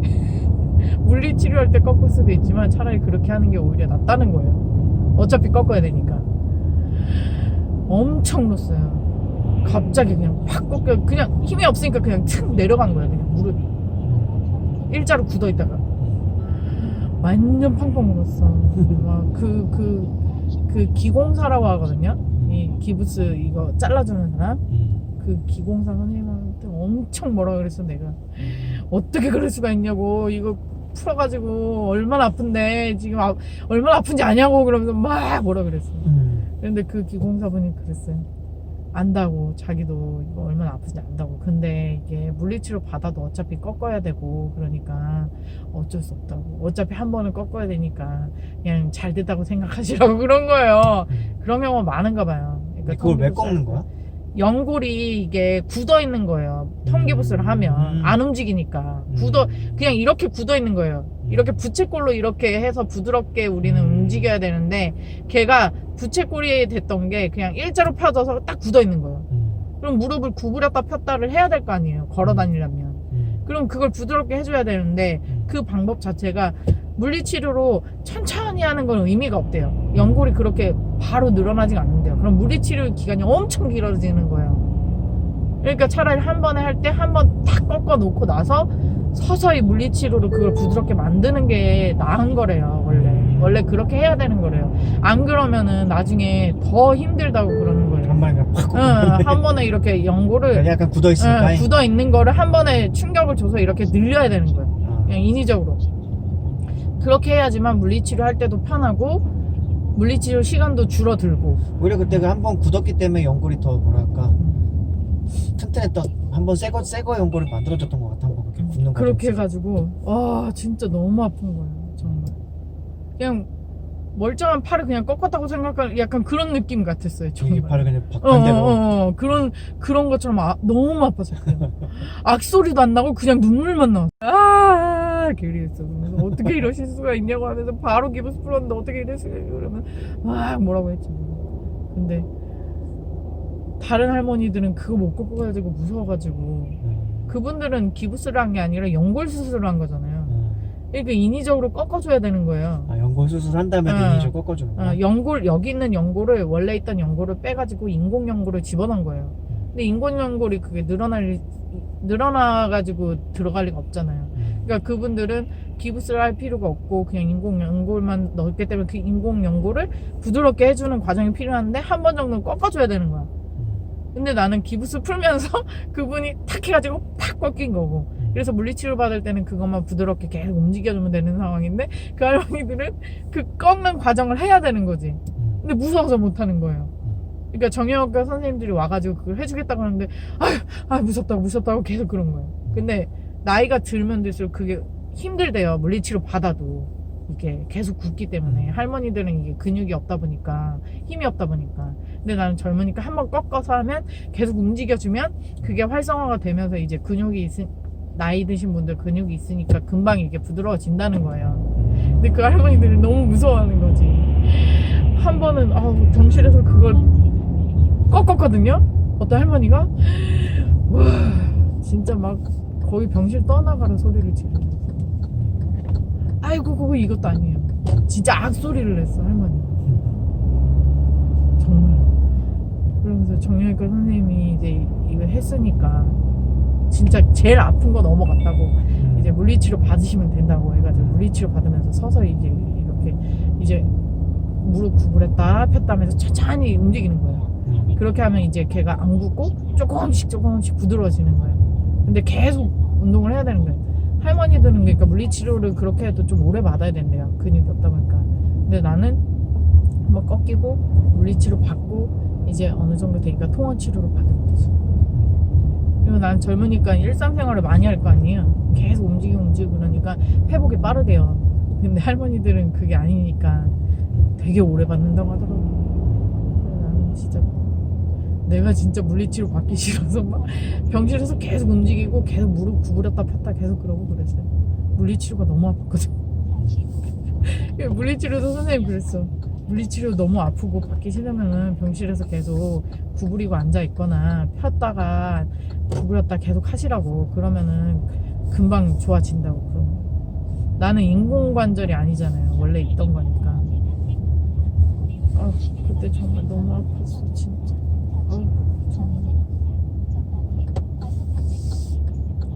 물리치료할 때 꺾을 수도 있지만 차라리 그렇게 하는 게 오히려 낫다는 거예요. 어차피 꺾어야 되니까. 엄청 놓았어요. 갑자기 그냥 확 꺾여. 그냥 힘이 없으니까 그냥 툭 내려간 거야. 그냥 무릎이 일자로 굳어있다가 완전 펑펑 울었어. 막 그 기공사라고 하거든요. 이 기부스 이거 잘라주는 사람. 그 기공사 선생님한테 엄청 뭐라 그랬어. 내가 어떻게 그럴 수가 있냐고. 이거 풀어가지고 얼마나 아픈데 지금 얼마나 아픈지 아냐고. 그러면서 막 뭐라 그랬어. 근데 그 기공사분이 그랬어요. 안다고. 자기도 이거 얼마나 아픈지 안다고. 근데 이게 물리치료 받아도 어차피 꺾어야 되고 그러니까 어쩔 수 없다고. 어차피 한 번은 꺾어야 되니까 그냥 잘 됐다고 생각하시라고 그런 거예요. 그런 경우가 많은가 봐요. 그러니까 그걸 왜 꺾는 거야? 연골이 이게 굳어 있는 거예요. 통기부스를 하면 안 움직이니까 그냥 이렇게 굳어 있는 거예요. 이렇게 부채꼴로 이렇게 해서 부드럽게 우리는 움직여야 되는데 걔가 부채꼴이 됐던 게 그냥 일자로 펴져서 딱 굳어 있는 거예요. 그럼 무릎을 구부렸다 폈다를 해야 될 거 아니에요. 걸어 다니려면. 그럼 그걸 부드럽게 해줘야 되는데 그 방법 자체가 물리치료로 천천히 하는 건 의미가 없대요. 연골이 그렇게 바로 늘어나지가 않는데요. 그럼 물리치료 기간이 엄청 길어지는 거예요. 그러니까 차라리 한 번에 할 때 한 번 탁 꺾어 놓고 나서 서서히 물리치료로 그걸 부드럽게 만드는 게 나은 거래요. 원래 그렇게 해야 되는 거래요. 안 그러면은 나중에 더 힘들다고 그러는 거예요. 한 번에 그냥 팍 꺾고. 한 번에 이렇게 연골을 약간 굳어 있으니까. 굳어 있는 거를 한 번에 충격을 줘서 이렇게 늘려야 되는 거예요. 그냥 인위적으로. 그렇게 해야지만 물리치료 할 때도 편하고 물리치료 시간도 줄어들고. 오히려 그때 한 번 굳었기 때문에 연골이 더 뭐랄까 튼튼했던 한번 새거 연골을 만들어줬던 것 같아. 한번 그렇게 굳는 거. 그렇게 해가지고 와 진짜 너무 아픈 거예요. 정말. 그냥 멀쩡한 팔을 그냥 꺾었다고 생각할 약간 그런 느낌 같았어요. 정말. 이 팔을 그냥 반대로. 그런 것처럼 너무 아팠었어요. 악소리도 안 나고 그냥 눈물만 나왔어요. 그랬어. 어떻게 이러실 수가 있냐고 하면서 바로 기부스 풀었는데 어떻게 이럴 수가 있냐고 그러면 막 뭐라고 했지. 근데 다른 할머니들은 그거 못 꺾고 가지고 무서워가지고 그분들은 기부스를 한 게 아니라 연골 수술을 한 거잖아요. 그러니까 인위적으로 꺾어줘야 되는 거예요. 연골 수술한 다음에 인위적으로 꺾어주는 거야? 연골, 여기 있는 연골을 원래 있던 연골을 빼가지고 인공 연골을 집어넣은 거예요. 근데 인공 연골이 그게 늘어나가지고 들어갈 리가 없잖아요. 그러니까 그분들은 기부스를 할 필요가 없고 그냥 인공 연골만 넣었기 때문에 그 인공 연골을 부드럽게 해주는 과정이 필요한데 한 번 정도는 꺾어줘야 되는 거야. 근데 나는 기부스 풀면서 그분이 탁 해가지고 팍 꺾인 거고. 그래서 물리치료 받을 때는 그것만 부드럽게 계속 움직여주면 되는 상황인데 그 할머니들은 그 꺾는 과정을 해야 되는 거지. 근데 무서워서 못하는 거예요. 그러니까 정형외과 선생님들이 와가지고 그걸 해주겠다고 하는데 무섭다고 계속 그런 거예요. 근데 나이가 들면 들수록 그게 힘들대요. 물리치료 받아도 이게 계속 굳기 때문에. 할머니들은 이게 근육이 없다 보니까 힘이 없다 보니까. 근데 나는 젊으니까 한번 꺾어서 하면 계속 움직여주면 그게 활성화가 되면서 이제 근육이 나이 드신 분들 근육이 있으니까 금방 이게 부드러워진다는 거예요. 근데 그 할머니들이 너무 무서워하는 거지. 한 번은 병실에서 그걸 꺾었거든요. 어떤 할머니가 와 진짜 막 거의 병실 떠나가라 소리를 지르고, 아이고 그거 이것도 아니에요. 진짜 악소리를 냈어 할머니. 정말. 그러면서 정형외과 선생님이 이제 이거 했으니까 진짜 제일 아픈 거 넘어갔다고 이제 물리치료 받으시면 된다고 해가지고 물리치료 받으면서 서서 이제 이렇게 이제 무릎 구부렸다 폈다 하면서 천천히 움직이는 거예요. 그렇게 하면 이제 걔가 안 굽고 조금씩 부드러워지는 거예요. 근데 계속 운동을 해야 되는 거예요. 할머니들은 그러니까 물리치료를 그렇게 해도 좀 오래 받아야 된대요. 근육이 없다 보니까. 근데 나는 한번 꺾이고 물리치료 받고 이제 어느 정도 되니까 통원치료를 받은 거지. 그리고 난 젊으니까 일상생활을 많이 할 거 아니에요. 계속 움직이고 그러니까 회복이 빠르대요. 근데 할머니들은 그게 아니니까 되게 오래 받는다고 하더라고. 나는 진짜 내가 진짜 물리치료 받기 싫어서 막 병실에서 계속 움직이고 계속 무릎 구부렸다 폈다 계속 그러고 그랬어요. 물리치료가 너무 아팠거든. 물리치료도 선생님 그랬어. 물리치료 너무 아프고 받기 싫으면은 병실에서 계속 구부리고 앉아 있거나 폈다가 구부렸다 계속 하시라고. 그러면은 금방 좋아진다고. 그럼 나는 인공관절이 아니잖아요. 원래 있던 거니까. 그때 정말 너무 아팠어 진짜.